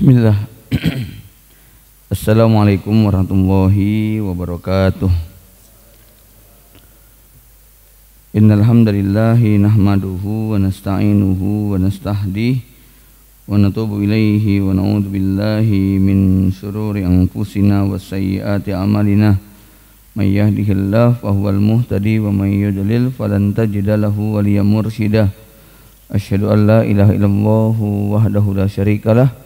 Bismillah. Assalamualaikum warahmatullahi wabarakatuh. Innal hamdalillahi nahmaduhu wa nasta'inuhu wa nastahdihi wa natubu ilaihi wa na'udzu billahi min syururi anfusina wa sayyiati a'malina. May yahdihillahu fahuwal muhtadi wa may yudlil falan tajida lahu waliyyan mursyida. Asyhadu an la ilaha illallah wahdahu la syarikalah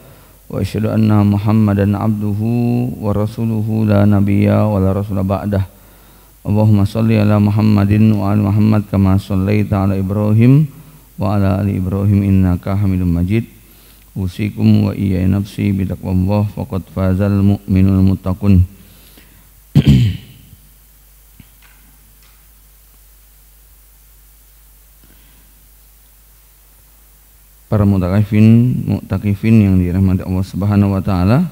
wa asyhadu anna Muhammadan abduhu wa rasuluhu la nabiyya wa la rasula ba'dah. Allahumma shalli ala Muhammadin wa ala Muhammad kama shallaita ala Ibrahim wa ala ali Ibrahim innaka Hamidum Majid. Usikum wa iyya nafsi bi taqwallah faqad fazal mu'minul muttaqun. Para mutakifin yang dirahmati Allah Subhanahu wa taala.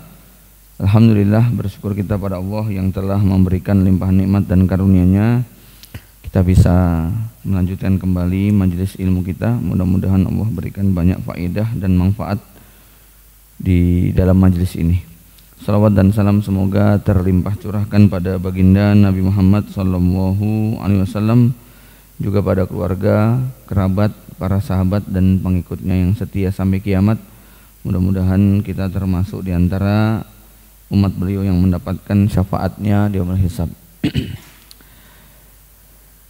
Alhamdulillah, bersyukur kita pada Allah yang telah memberikan limpahan nikmat dan karunia-Nya. Kita bisa melanjutkan kembali majelis ilmu kita. Mudah-mudahan Allah berikan banyak faedah dan manfaat di dalam majelis ini. Salawat dan salam semoga terlimpah curahkan pada baginda Nabi Muhammad sallallahu alaihi wasallam, juga pada keluarga, kerabat, para sahabat dan pengikutnya yang setia sampai kiamat. Mudah-mudahan kita termasuk di antara umat beliau yang mendapatkan syafaatnya di yaumul hisab.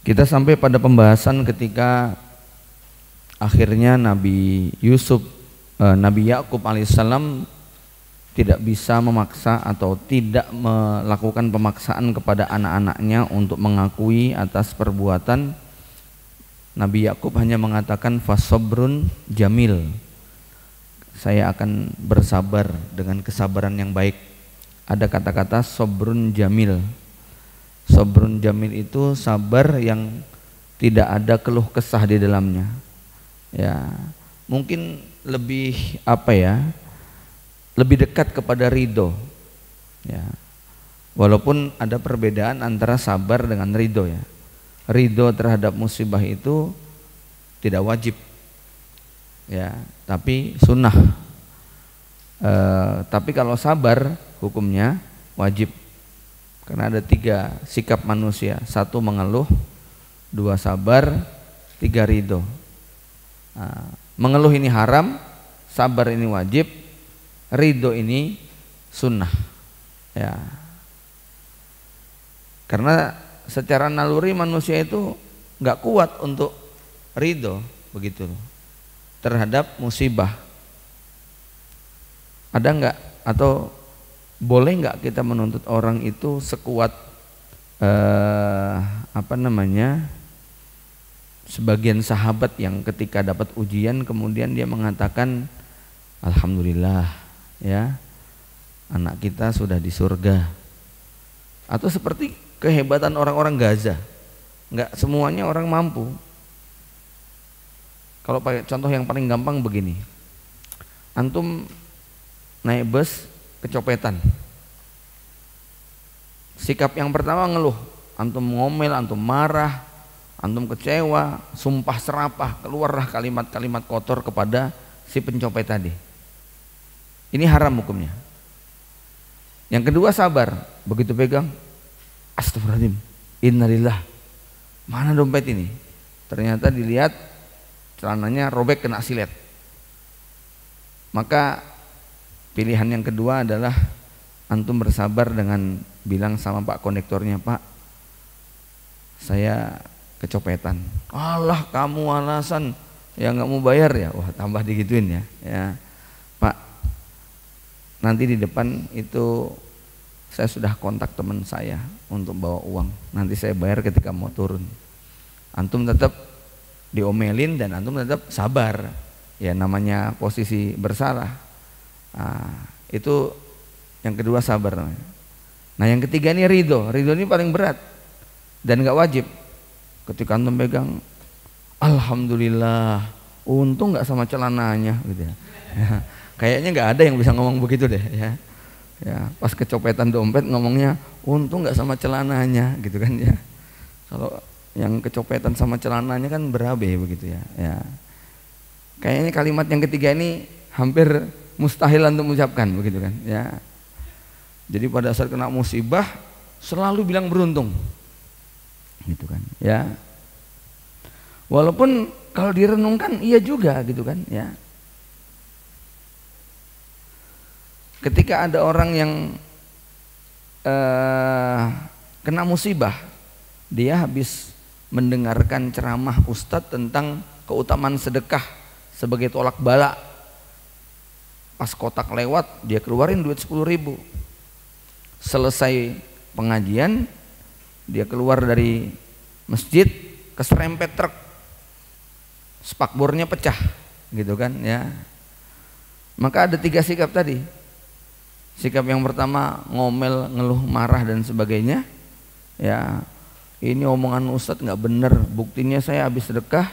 Kita sampai pada pembahasan ketika akhirnya Nabi Yakub alaihissalam tidak bisa memaksa atau tidak melakukan pemaksaan kepada anak-anaknya untuk mengakui atas perbuatan. Nabi Yakub hanya mengatakan fasobrun jamil, saya akan bersabar dengan kesabaran yang baik. Ada kata-kata sobrun jamil. Sobrun jamil itu sabar yang tidak ada keluh kesah di dalamnya. Ya, mungkin lebih lebih dekat kepada ridho. Ya, walaupun ada perbedaan antara sabar dengan ridho ya. Ridho terhadap musibah itu tidak wajib, ya, tapi sunnah. Tapi kalau sabar hukumnya wajib, karena ada 3 sikap manusia: 1 mengeluh, 2 sabar, 3 ridho. Mengeluh ini haram, sabar ini wajib, ridho ini sunnah, ya. Karena secara naluri manusia itu nggak kuat untuk ridho begitu terhadap musibah. Ada nggak atau boleh nggak kita menuntut orang itu sekuat sebagian sahabat yang ketika dapat ujian kemudian dia mengatakan alhamdulillah ya, anak kita sudah di surga. Atau seperti kehebatan orang-orang Gaza, nggak semuanya orang mampu. Kalau pakai contoh yang paling gampang begini, antum naik bus kecopetan, sikap yang pertama ngeluh, antum ngomel, antum marah, antum kecewa, sumpah serapah, keluarlah kalimat-kalimat kotor kepada si pencopet tadi. Ini haram hukumnya. Yang kedua sabar, begitu pegang, astagfirullahaladzim, innalillah, mana dompet ini? Ternyata dilihat celananya robek kena silet. Maka pilihan yang kedua adalah antum bersabar dengan bilang sama Pak kondektornya, Pak, saya kecopetan. Allah, kamu alasan ya nggak mau bayar ya? Wah, tambah digituin ya. Ya, Pak, nanti di depan itu saya sudah kontak teman saya untuk bawa uang. Nanti saya bayar ketika mau turun. Antum tetap diomelin dan antum tetap sabar. Ya, namanya posisi bersalah. Itu yang kedua sabar. Nah, yang ketiga ini ridho. Ridho ini paling berat dan nggak wajib. Ketika antum pegang, alhamdulillah, untung nggak sama celananya, gitu ya. Ya, kayaknya nggak ada yang bisa ngomong begitu deh, ya. Ya, pas kecopetan dompet ngomongnya untung nggak sama celananya, gitu kan ya. Kalau yang kecopetan sama celananya kan berabe begitu ya. Ya, kayaknya kalimat yang ketiga ini hampir mustahil untuk mengucapkan begitu kan ya. Jadi pada saat kena musibah selalu bilang beruntung gitu kan ya. Walaupun kalau direnungkan iya juga gitu kan ya. Ketika ada orang yang kena musibah, dia habis mendengarkan ceramah ustadz tentang keutamaan sedekah sebagai tolak bala. Pas kotak lewat dia keluarin duit 10.000. Selesai pengajian dia keluar dari masjid keserempet truk, spakbornya pecah gitu kan ya. Maka ada 3 sikap tadi. Sikap yang pertama ngomel, ngeluh, marah dan sebagainya ya. Ini omongan ustadz nggak bener, buktinya saya habis sedekah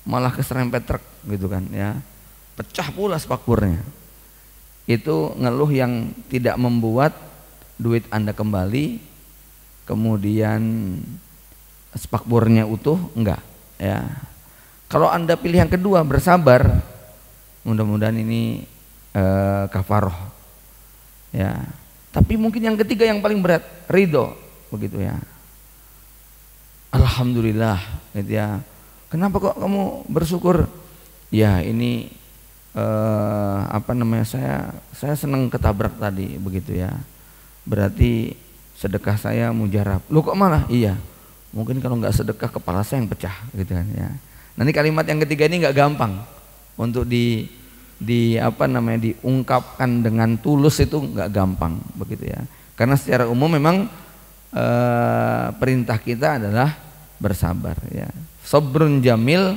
malah keserempet truk gitu kan ya, pecah pula spakbornya. Itu ngeluh yang tidak membuat duit Anda kembali, kemudian spakbornya utuh, enggak ya. Kalau Anda pilih yang kedua, bersabar, mudah-mudahan ini kafaroh ya. Tapi mungkin yang ketiga yang paling berat, ridho begitu ya. Alhamdulillah gitu ya. Kenapa kok kamu bersyukur? Ya ini saya senang ketabrak tadi begitu ya. Berarti sedekah saya mujarab. Lu kok malah? Iya. Mungkin kalau nggak sedekah kepala saya yang pecah gitu kan ya. Nanti kalimat yang ketiga ini nggak gampang untuk diungkapkan dengan tulus, itu nggak gampang begitu ya. Karena secara umum memang perintah kita adalah bersabar ya. Sabrun jamil.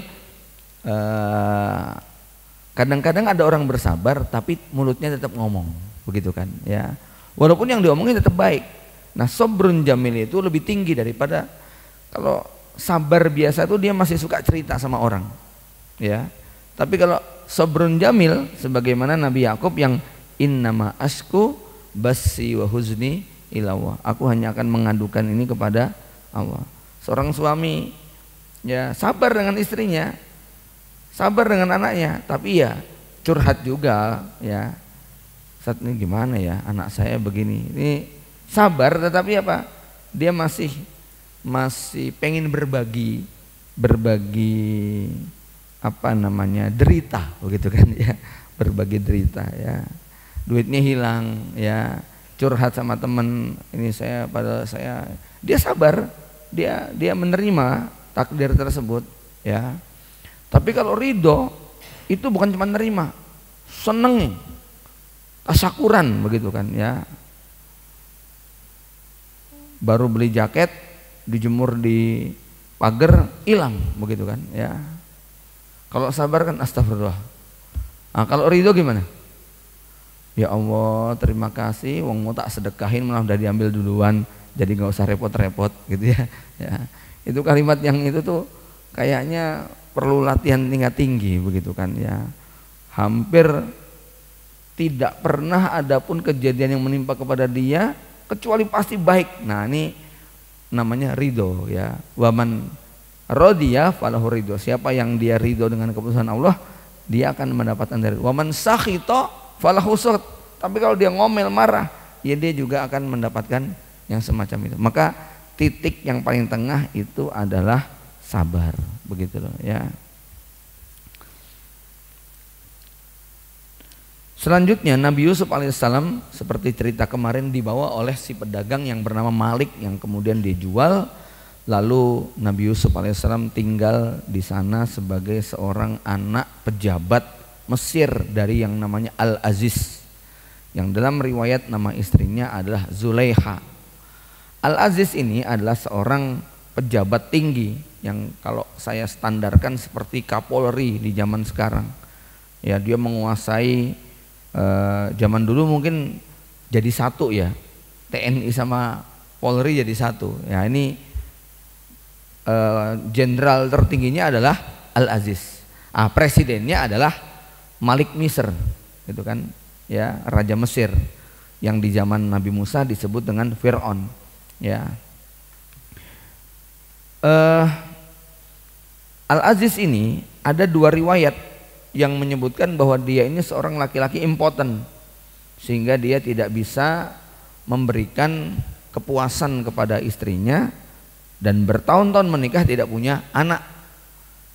Kadang-kadang ada orang bersabar tapi mulutnya tetap ngomong begitu kan ya. Walaupun yang diomongin tetap baik. Nah, sabrun jamil itu lebih tinggi daripada kalau sabar biasa itu dia masih suka cerita sama orang ya. Tapi kalau sabrun jamil sebagaimana Nabi Yakub yang innama asku basi wa huzni ilallah. Aku hanya akan mengadukan ini kepada Allah. Seorang suami ya sabar dengan istrinya, sabar dengan anaknya, tapi ya curhat juga ya. Saat ini gimana ya, anak saya begini. Ini sabar tetapi apa? Dia masih pengen berbagi derita begitu kan ya. Berbagi derita ya. Duitnya hilang ya, curhat sama teman, ini dia sabar, dia menerima takdir tersebut ya. Tapi kalau ridho itu bukan cuma nerima, seneng, tasyakuran begitu kan ya. Baru beli jaket dijemur di pagar hilang begitu kan ya. Kalau sabar kan astagfirullah. Nah, kalau ridho gimana? Ya Allah terima kasih, wong mau tak sedekahin malah udah diambil duluan, jadi nggak usah repot-repot gitu ya. Ya itu kalimat yang itu tuh kayaknya perlu latihan tingkat tinggi begitu kan ya. Hampir tidak pernah ada pun kejadian yang menimpa kepada dia kecuali pasti baik. Nah ini namanya ridho ya. Waman rodiya falahu ridho. Siapa yang dia ridho dengan keputusan Allah, dia akan mendapatkan dari. Waman sakhito falahu sukhط. Tapi kalau dia ngomel marah, ya dia juga akan mendapatkan yang semacam itu. Maka titik yang paling tengah itu adalah sabar begitu loh ya. Selanjutnya Nabi Yusuf alaihissalam seperti cerita kemarin dibawa oleh si pedagang yang bernama Malik yang kemudian dijual. Lalu Nabi Yusuf alaihissalam tinggal di sana sebagai seorang anak pejabat Mesir dari yang namanya Al-Aziz, yang dalam riwayat nama istrinya adalah Zulaiha. Al-Aziz ini adalah seorang pejabat tinggi yang kalau saya standarkan seperti Kapolri di zaman sekarang ya. Dia menguasai zaman dulu mungkin jadi satu ya, TNI sama Polri jadi satu ya. Ini jenderal tertingginya adalah Al-Aziz. Presidennya adalah Malik Misr gitu kan ya, raja Mesir yang di zaman Nabi Musa disebut dengan Fir'aun ya. Al-Aziz ini ada 2 riwayat yang menyebutkan bahwa dia ini seorang laki-laki impoten, sehingga dia tidak bisa memberikan kepuasan kepada istrinya dan bertahun-tahun menikah tidak punya anak.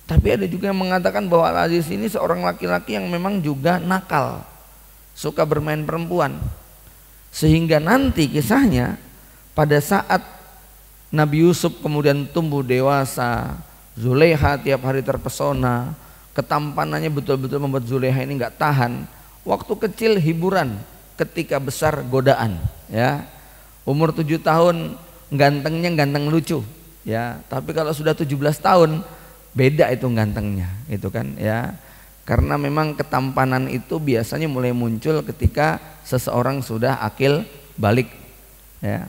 Tapi ada juga yang mengatakan bahwa Al-Aziz ini seorang laki-laki yang memang juga nakal, suka bermain perempuan, sehingga nanti kisahnya pada saat Nabi Yusuf kemudian tumbuh dewasa, Zulaiha tiap hari terpesona, ketampanannya betul-betul membuat Zulaiha ini nggak tahan. Waktu kecil hiburan, ketika besar godaan, ya. Umur 7 tahun gantengnya ganteng lucu, ya. Tapi kalau sudah 17 tahun beda itu gantengnya, itu kan, ya. Karena memang ketampanan itu biasanya mulai muncul ketika seseorang sudah akil balik, ya.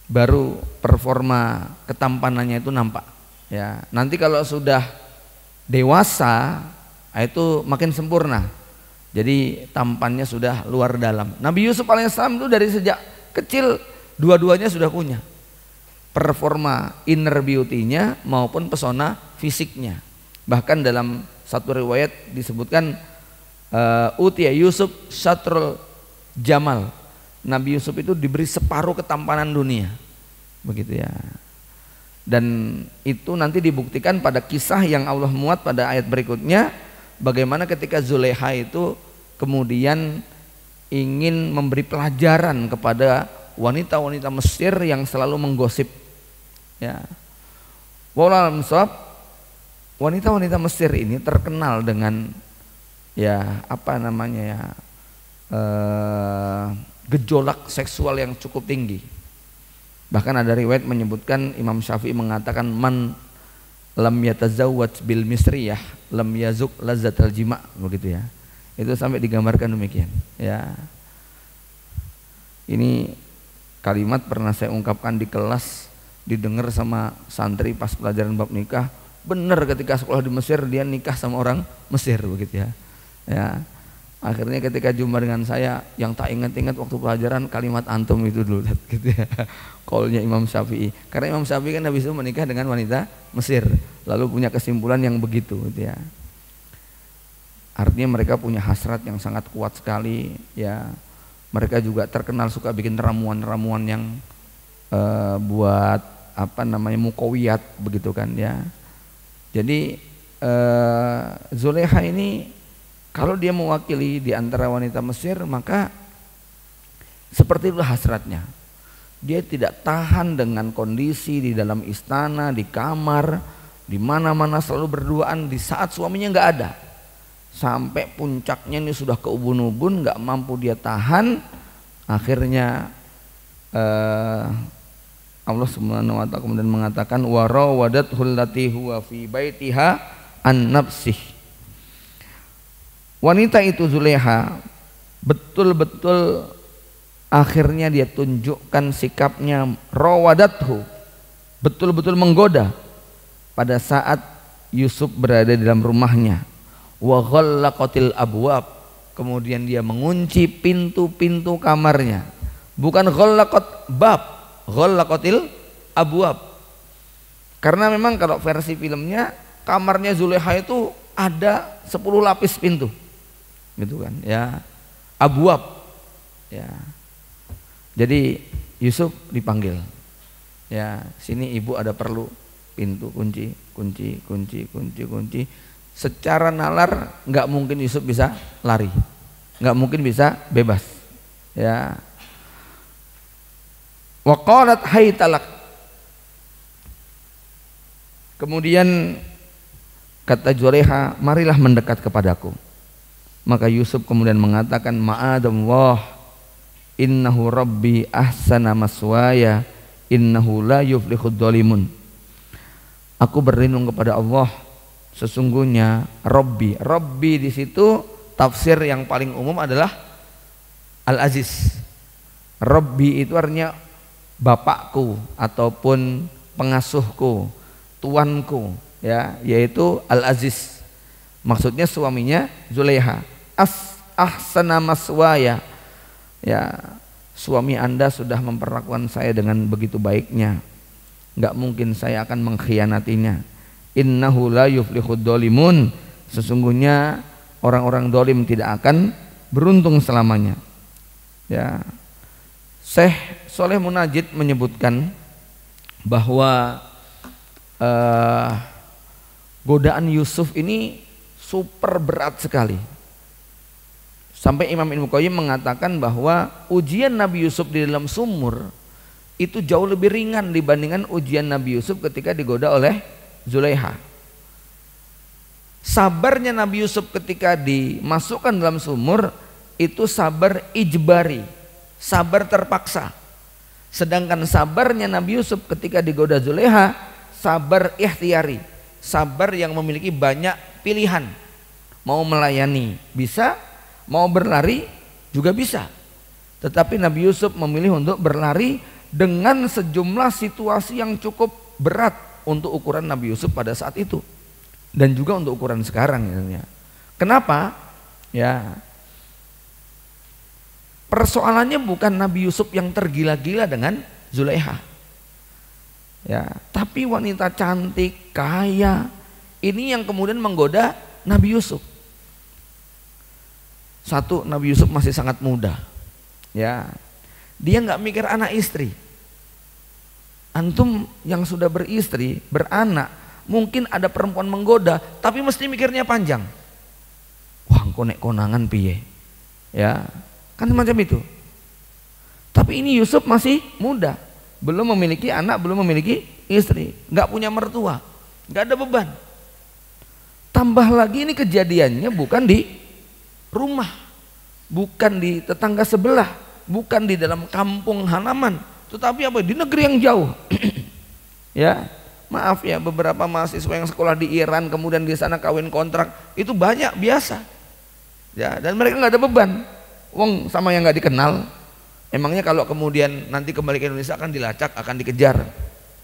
Baru performa ketampanannya itu nampak, ya. Nanti kalau sudah dewasa itu makin sempurna, jadi tampannya sudah luar dalam. Nabi Yusuf alaihissalam itu dari sejak kecil dua-duanya sudah punya performa inner beauty-nya maupun pesona fisiknya. Bahkan dalam satu riwayat disebutkan Utiya Yusuf Syatrul Jamal, Nabi Yusuf itu diberi separuh ketampanan dunia, begitu ya. Dan itu nanti dibuktikan pada kisah yang Allah muat pada ayat berikutnya, bagaimana ketika Zulaiha itu kemudian ingin memberi pelajaran kepada wanita-wanita Mesir yang selalu menggosip, ya. Wallahu a'lam, wanita-wanita Mesir ini terkenal dengan, ya, apa namanya, ya, gejolak seksual yang cukup tinggi. Bahkan ada riwayat menyebutkan Imam Syafi'i mengatakan man lam yatazawwaj bil misriyah lam yazuk lazzatal jima', begitu ya. Itu sampai digambarkan demikian, ya. Ini kalimat pernah saya ungkapkan di kelas, didengar sama santri pas pelajaran bab nikah. Benar, ketika sekolah di Mesir dia nikah sama orang Mesir, begitu ya. Ya. Akhirnya ketika jumpa dengan saya, yang tak ingat-ingat waktu pelajaran kalimat antum itu dulu, gitu ya. Qaulnya Imam Syafi'i. Karena Imam Syafi'i kan habis itu menikah dengan wanita Mesir, lalu punya kesimpulan yang begitu, gitu ya. Artinya mereka punya hasrat yang sangat kuat sekali, ya. Mereka juga terkenal suka bikin ramuan-ramuan yang buat apa namanya mukawiyat, begitu kan, ya. Jadi Zulaiha ini kalau dia mewakili di antara wanita Mesir, maka seperti itu hasratnya. Dia tidak tahan dengan kondisi di dalam istana, di kamar, di mana-mana selalu berduaan di saat suaminya nggak ada. Sampai puncaknya ini sudah ke ubun-ubun, nggak mampu dia tahan. Akhirnya Allah Subhanahu wa ta'ala kemudian mengatakan wa rawadathu allati huwa fi baitiha an nafsih. Wanita itu Zulaiha betul-betul akhirnya dia tunjukkan sikapnya rawadathu, betul-betul menggoda pada saat Yusuf berada di dalam rumahnya. Wa ghallaqatil abwab, kemudian dia mengunci pintu-pintu kamarnya. Bukan ghallaqat bab, ghallaqatil abwab. Karena memang kalau versi filmnya kamarnya Zulaiha itu ada 10 lapis pintu, gitu kan, ya, abwab, ya. Jadi Yusuf dipanggil, ya, sini ibu ada perlu, pintu kunci. Secara nalar nggak mungkin Yusuf bisa lari, nggak mungkin bisa bebas, ya. Wa qalat haytalak, kemudian kata Zulaiha, marilah mendekat kepadaku. Maka Yusuf kemudian mengatakan, ma'adallah innahu rabbi ahsana maswaya innahu la yuflihud dhalimun. Aku berlindung kepada Allah, sesungguhnya Rabbi. Rabbi di situ tafsir yang paling umum adalah Al-Aziz. Rabbi itu artinya bapakku ataupun pengasuhku, tuanku, ya, yaitu Al-Aziz. Maksudnya suaminya Zulaiha. Ahsana maswaya, ya, suami Anda sudah memperlakukan saya dengan begitu baiknya, nggak mungkin saya akan mengkhianatinya. innahu la yuflihud dzalimun, sesungguhnya orang-orang dolim tidak akan beruntung selamanya. Ya, Syekh Sholeh Munajid menyebutkan bahwa godaan Yusuf ini super berat sekali. Sampai Imam Ibnu Qayyim mengatakan bahwa ujian Nabi Yusuf di dalam sumur itu jauh lebih ringan dibandingkan ujian Nabi Yusuf ketika digoda oleh Zulaiha. Sabarnya Nabi Yusuf ketika dimasukkan dalam sumur itu sabar ijbari, sabar terpaksa. Sedangkan sabarnya Nabi Yusuf ketika digoda Zulaiha sabar ikhtiari, sabar yang memiliki banyak pilihan. Mau melayani bisa, mau berlari juga bisa. Tetapi Nabi Yusuf memilih untuk berlari dengan sejumlah situasi yang cukup berat untuk ukuran Nabi Yusuf pada saat itu dan juga untuk ukuran sekarang ya. Kenapa? Ya, persoalannya bukan Nabi Yusuf yang tergila-gila dengan Zulaiha, ya, tapi wanita cantik, kaya ini yang kemudian menggoda Nabi Yusuf. Satu, Nabi Yusuf masih sangat muda, ya, dia nggak mikir anak istri. Antum yang sudah beristri, beranak, mungkin ada perempuan menggoda, tapi mesti mikirnya panjang. Wah, engko nek konangan piye? Ya, kan semacam itu. Tapi ini Yusuf masih muda, belum memiliki anak, belum memiliki istri, nggak punya mertua, nggak ada beban. Tambah lagi ini kejadiannya bukan di rumah, bukan di tetangga sebelah, bukan di dalam kampung halaman, tetapi apa, di negeri yang jauh. Ya, maaf ya, beberapa mahasiswa yang sekolah di Iran kemudian di sana kawin kontrak itu banyak biasa. Ya, dan mereka nggak ada beban. Wong sama yang nggak dikenal. Emangnya kalau kemudian nanti kembali ke Indonesia akan dilacak, akan dikejar.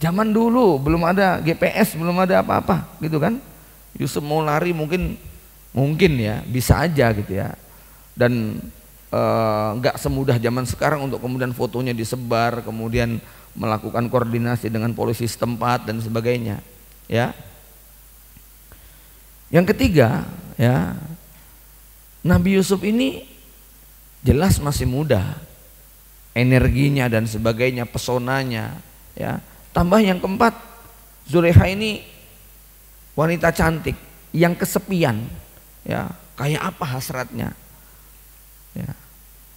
Zaman dulu belum ada GPS, belum ada apa-apa, gitu kan? Yusuf mau lari mungkin ya bisa aja gitu ya. Dan nggak semudah zaman sekarang untuk kemudian fotonya disebar, kemudian melakukan koordinasi dengan polisi setempat dan sebagainya. Ya. Yang ketiga, ya, Nabi Yusuf ini jelas masih muda, energinya dan sebagainya, pesonanya, ya. Tambah yang keempat, Zulaiha ini wanita cantik yang kesepian, ya, kayak apa hasratnya, ya.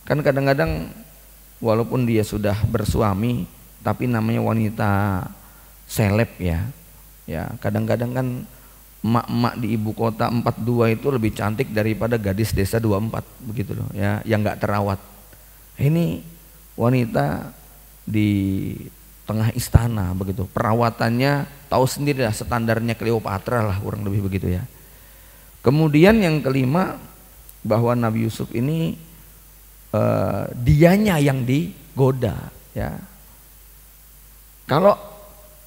Kan kadang-kadang walaupun dia sudah bersuami, tapi namanya wanita seleb ya, ya kadang-kadang kan emak-emak di ibu kota 42 itu lebih cantik daripada gadis desa 24 begitu loh ya, yang nggak terawat. Ini wanita di tengah istana begitu, perawatannya tahu sendiri lah, standarnya Cleopatra lah kurang lebih begitu ya. Kemudian yang kelima, bahwa Nabi Yusuf ini dianya yang digoda ya. Kalau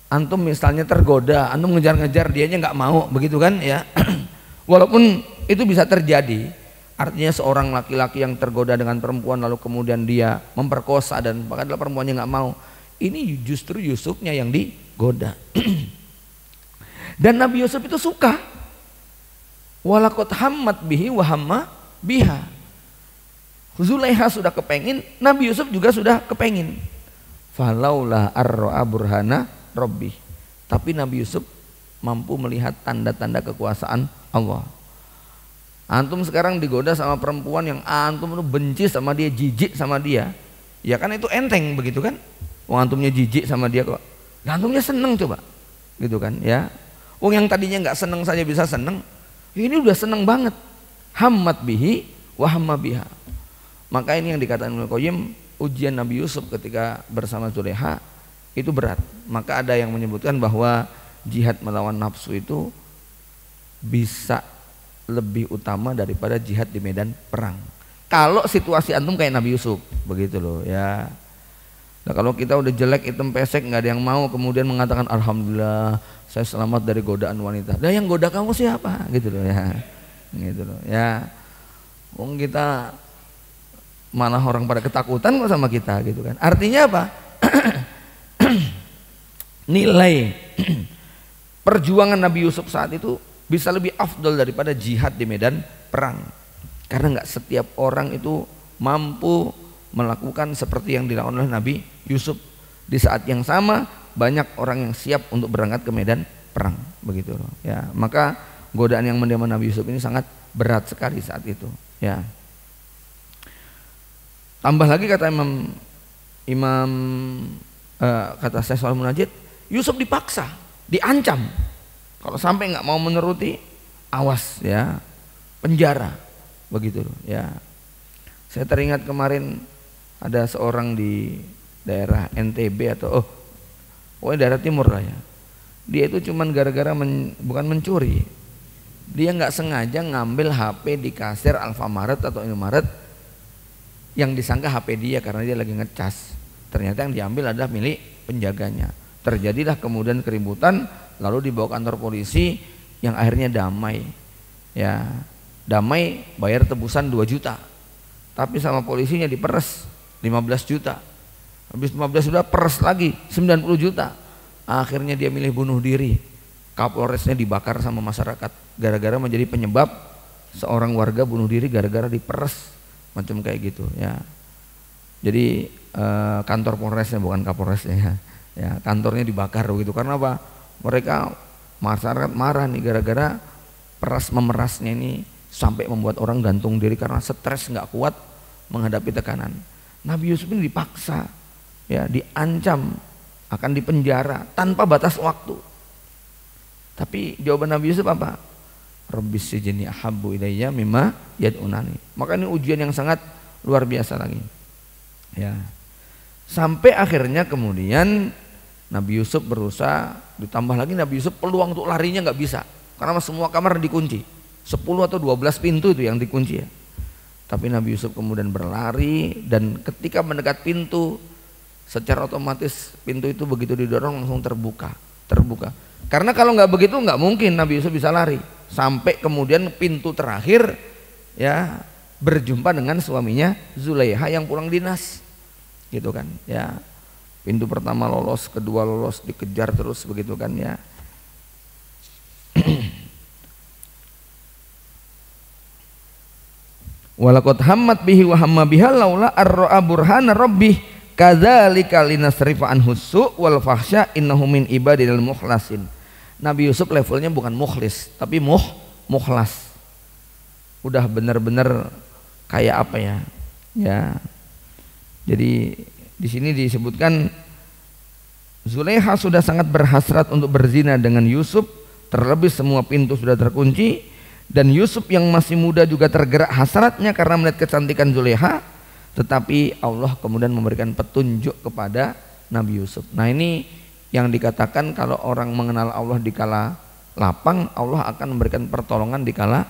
antum misalnya tergoda, antum ngejar-ngejar, dianya nggak mau begitu kan ya. Walaupun itu bisa terjadi, artinya seorang laki-laki yang tergoda dengan perempuan lalu kemudian dia memperkosa dan padahal perempuannya nggak mau, ini justru Yusufnya yang digoda. Dan Nabi Yusuf itu suka. Walaqad hammat bihi wa hamma biha. Zulaiha sudah kepengin, Nabi Yusuf juga sudah kepengin. Falaula arra'a burhana Rabbi. Tapi Nabi Yusuf mampu melihat tanda-tanda kekuasaan Allah. Antum sekarang digoda sama perempuan yang antum itu benci sama dia, jijik sama dia, ya kan itu enteng begitu kan? Wong antumnya jijik sama dia kok, nah, antumnya seneng coba, gitu kan ya? Wong yang tadinya nggak seneng saja bisa seneng, ini udah seneng banget. Hammat bihi wa hamma biha. Maka ini yang dikatakan Ibnu Qayyim, ujian Nabi Yusuf ketika bersama Zulaiha itu berat. Maka ada yang menyebutkan bahwa jihad melawan nafsu itu bisa lebih utama daripada jihad di medan perang. Kalau situasi antum kayak Nabi Yusuf, begitu loh ya. Nah, kalau kita udah jelek, hitam pesek, nggak ada yang mau, kemudian mengatakan alhamdulillah saya selamat dari godaan wanita. Nah, yang goda kamu siapa? Gitu loh ya. Gitu loh ya. Wong kita malah orang pada ketakutan kok sama kita gitu kan. Artinya apa? Nilai perjuangan Nabi Yusuf saat itu bisa lebih afdol daripada jihad di medan perang, karena nggak setiap orang itu mampu melakukan seperti yang dilakukan oleh Nabi Yusuf. Di saat yang sama banyak orang yang siap untuk berangkat ke medan perang, begitu loh ya. Maka godaan yang menimpa Nabi Yusuf ini sangat berat sekali saat itu ya. Tambah lagi kata kata Syekh Shalih Munajid, Yusuf dipaksa, diancam kalau sampai nggak mau menuruti, awas ya, penjara, begitu loh ya. Saya teringat kemarin ada seorang di daerah NTB atau pokoknya daerah timur lah ya. Dia itu cuman gara-gara bukan mencuri, dia nggak sengaja ngambil HP di kasir Alfamaret atau Indomaret yang disangka HP dia karena dia lagi ngecas. Ternyata yang diambil adalah milik penjaganya. Terjadilah kemudian keributan, lalu dibawa kantor polisi yang akhirnya damai. Ya, damai, bayar tebusan 2 juta. Tapi sama polisinya diperes 15 juta. Habis 15 juta peres lagi 90 juta. Akhirnya dia milih bunuh diri. Kapolresnya dibakar sama masyarakat gara-gara menjadi penyebab seorang warga bunuh diri gara-gara diperes, macam kayak gitu ya. Jadi kantor Polresnya bukan Kapolresnya ya, kantornya dibakar begitu. Karena apa? Mereka masyarakat marah nih gara-gara memerasnya ini sampai membuat orang gantung diri karena stres, nggak kuat menghadapi tekanan. Nabi Yusuf ini dipaksa ya, diancam akan dipenjara tanpa batas waktu. Tapi jawaban Nabi Yusuf apa? Rabbis sijni ahabbu ilayya mimma yad'unani. Maka ini ujian yang sangat luar biasa lagi ya. Sampai akhirnya kemudian Nabi Yusuf berusaha, ditambah lagi Nabi Yusuf peluang untuk larinya nggak bisa karena semua kamar dikunci, 10 atau 12 pintu itu yang dikunci ya. Tapi Nabi Yusuf kemudian berlari, dan ketika mendekat pintu secara otomatis pintu itu begitu didorong langsung terbuka. Karena kalau nggak begitu nggak mungkin Nabi Yusuf bisa lari. Sampai kemudian pintu terakhir ya berjumpa dengan suaminya Zulaiha yang pulang dinas, gitu kan ya. Pintu pertama lolos, kedua lolos, dikejar terus begitu kan ya. Walaqad hammat bihi wa hamma biha laula ar-ra'a burhana rabbih kadzalika linasrifa anhu su' wal fahsya innahu min ibadil mukhlasin. Nabi Yusuf levelnya bukan mukhlis tapi mukhlas. Udah benar-benar kayak apa ya? Ya. Jadi di sini disebutkan Zulaiha sudah sangat berhasrat untuk berzina dengan Yusuf, terlebih semua pintu sudah terkunci, dan Yusuf yang masih muda juga tergerak hasratnya karena melihat kecantikan Zulaiha. Tetapi Allah kemudian memberikan petunjuk kepada Nabi Yusuf. Nah, ini yang dikatakan kalau orang mengenal Allah di kala lapang, Allah akan memberikan pertolongan di kala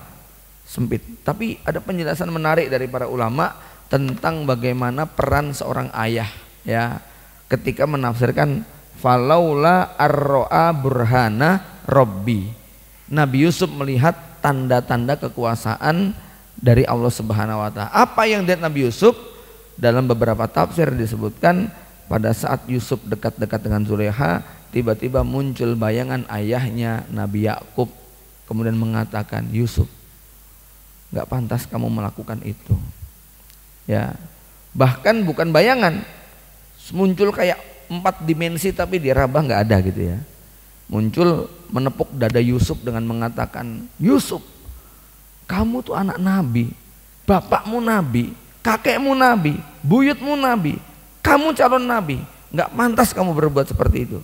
sempit. Tapi ada penjelasan menarik dari para ulama tentang bagaimana peran seorang ayah ya ketika menafsirkan falaula ar-ra'a burhana rabbi. Nabi Yusuf melihat tanda-tanda kekuasaan dari Allah Subhanahu wa taala. Apa yang dilihat Nabi Yusuf? Dalam beberapa tafsir disebutkan pada saat Yusuf dekat-dekat dengan Zulaiha, tiba-tiba muncul bayangan ayahnya Nabi Yakub, kemudian mengatakan, Yusuf, nggak pantas kamu melakukan itu. Ya, bahkan bukan bayangan, muncul kayak 4 dimensi tapi dirabah nggak ada gitu ya. Muncul menepuk dada Yusuf dengan mengatakan, Yusuf, kamu tuh anak nabi, bapakmu nabi, kakekmu nabi, buyutmu nabi, kamu calon nabi, nggak pantas kamu berbuat seperti itu.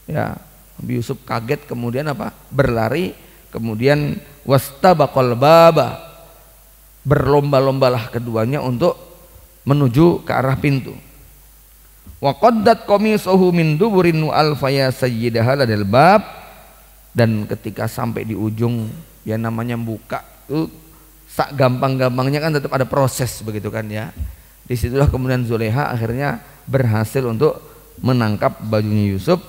Ya, Nabi Yusuf kaget, kemudian apa? Berlari, kemudian wastabaqal baba, berlomba-lombalah keduanya untuk menuju ke arah pintu. Wa qaddat qamisuhu min duburin wa alfaya sayyidaha ladal bab, dan ketika sampai di ujung ya namanya buka itu sak gampang-gampangnya kan tetap ada proses begitu kan ya. Disitulah kemudian Zulaiha akhirnya berhasil untuk menangkap bajunya Yusuf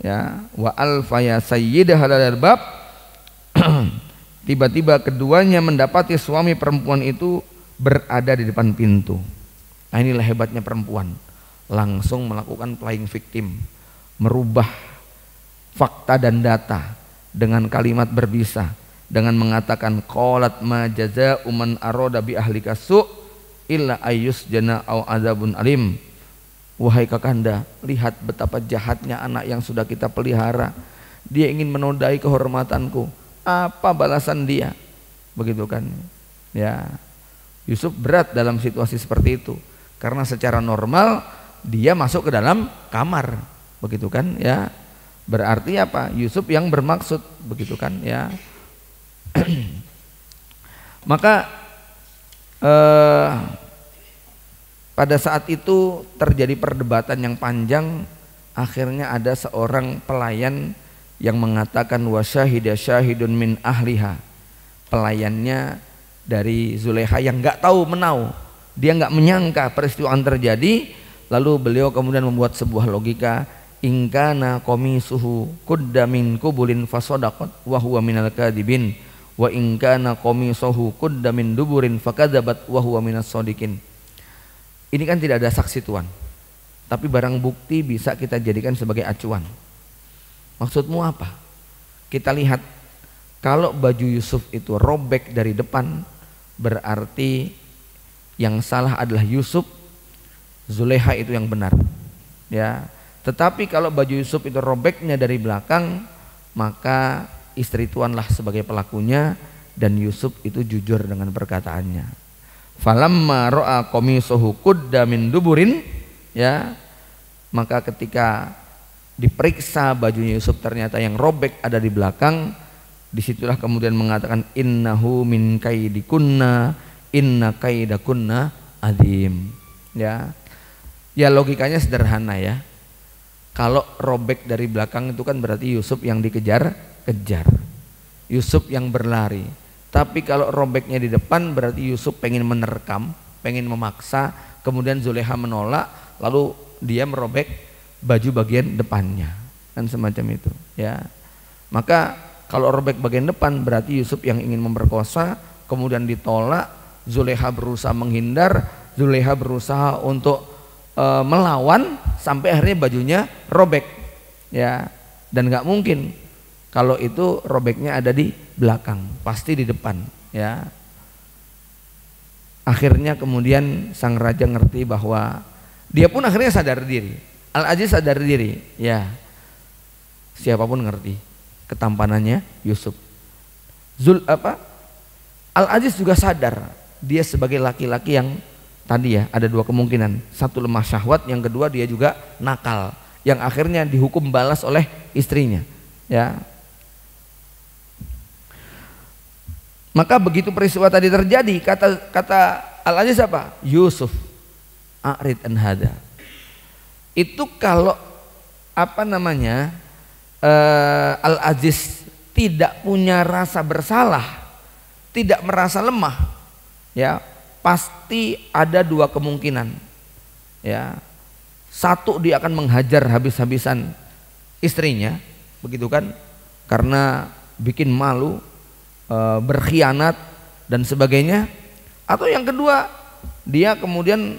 ya. Wa alfaya sayyidaha ladal bab, tiba-tiba keduanya mendapati suami perempuan itu berada di depan pintu. Nah, inilah hebatnya perempuan, langsung melakukan playing victim, merubah fakta dan data. dengan kalimat berbisa, dengan mengatakan qalat ma jazaa'u man arada bi ahlika su' illa ayyus jana au adzabun alim. Wahai kakanda, lihat betapa jahatnya anak yang sudah kita pelihara. Dia ingin menodai kehormatanku. Apa balasan dia? Begitu kan? Ya. Yusuf berat dalam situasi seperti itu. Karena secara normal dia masuk ke dalam kamar. Begitu kan? Ya. Berarti apa? Yusuf yang bermaksud, begitu kan? Ya. Maka pada saat itu terjadi perdebatan yang panjang. Akhirnya ada seorang pelayan yang mengatakan wasyahida syahidun min ahliha. Pelayannya dari Zulekha yang nggak tahu menau, dia nggak menyangka peristiwa yang terjadi. Lalu beliau kemudian membuat sebuah logika, ingkana qamisuhu qudda min qubulin fasodaqat wa huwa minal kadibin wa ingkana qamisuhu qudda min duburin fakadzabat wa huwa minas shodiqin. Ini kan tidak ada saksi tuan, tapi barang bukti bisa kita jadikan sebagai acuan. Maksudmu apa? Kita lihat, kalau baju Yusuf itu robek dari depan, berarti yang salah adalah Yusuf, Zulekha itu yang benar. Ya. Tetapi kalau baju Yusuf itu robeknya dari belakang, maka istri tuanlah sebagai pelakunya dan Yusuf itu jujur dengan perkataannya. Falamma ra'a qamisuhu qudda min duburin, ya, maka ketika diperiksa bajunya Yusuf ternyata yang robek ada di belakang, disitulah kemudian mengatakan innahu min kaidikunna inna kaidakunna adzim. Ya. Ya logikanya sederhana ya. Kalau robek dari belakang itu kan berarti Yusuf yang dikejar-kejar, Yusuf yang berlari. Tapi kalau robeknya di depan berarti Yusuf pengen menerkam, pengen memaksa, kemudian Zulekha menolak, lalu dia merobek baju bagian depannya, kan semacam itu ya. Maka kalau robek bagian depan berarti Yusuf yang ingin memperkosa, kemudian ditolak, Zulekha berusaha menghindar, Zulekha berusaha untuk melawan sampai akhirnya bajunya robek ya. Dan nggak mungkin kalau itu robeknya ada di belakang, pasti di depan ya. Akhirnya kemudian sang raja ngerti bahwa dia pun akhirnya sadar diri. Al-Aziz sadar diri ya. Siapapun ngerti ketampanannya Yusuf. Al-Aziz juga sadar dia sebagai laki-laki yang tadi ya ada dua kemungkinan. Satu lemah syahwat, yang kedua dia juga nakal, yang akhirnya dihukum balas oleh istrinya ya. Maka begitu peristiwa tadi terjadi, kata Al-Aziz apa? Yusuf a'rid an hada. Itu kalau Al-Aziz tidak punya rasa bersalah, tidak merasa lemah ya, pasti ada dua kemungkinan ya. Satu, dia akan menghajar habis-habisan istrinya, begitu kan, karena bikin malu, berkhianat dan sebagainya. Atau yang kedua, dia kemudian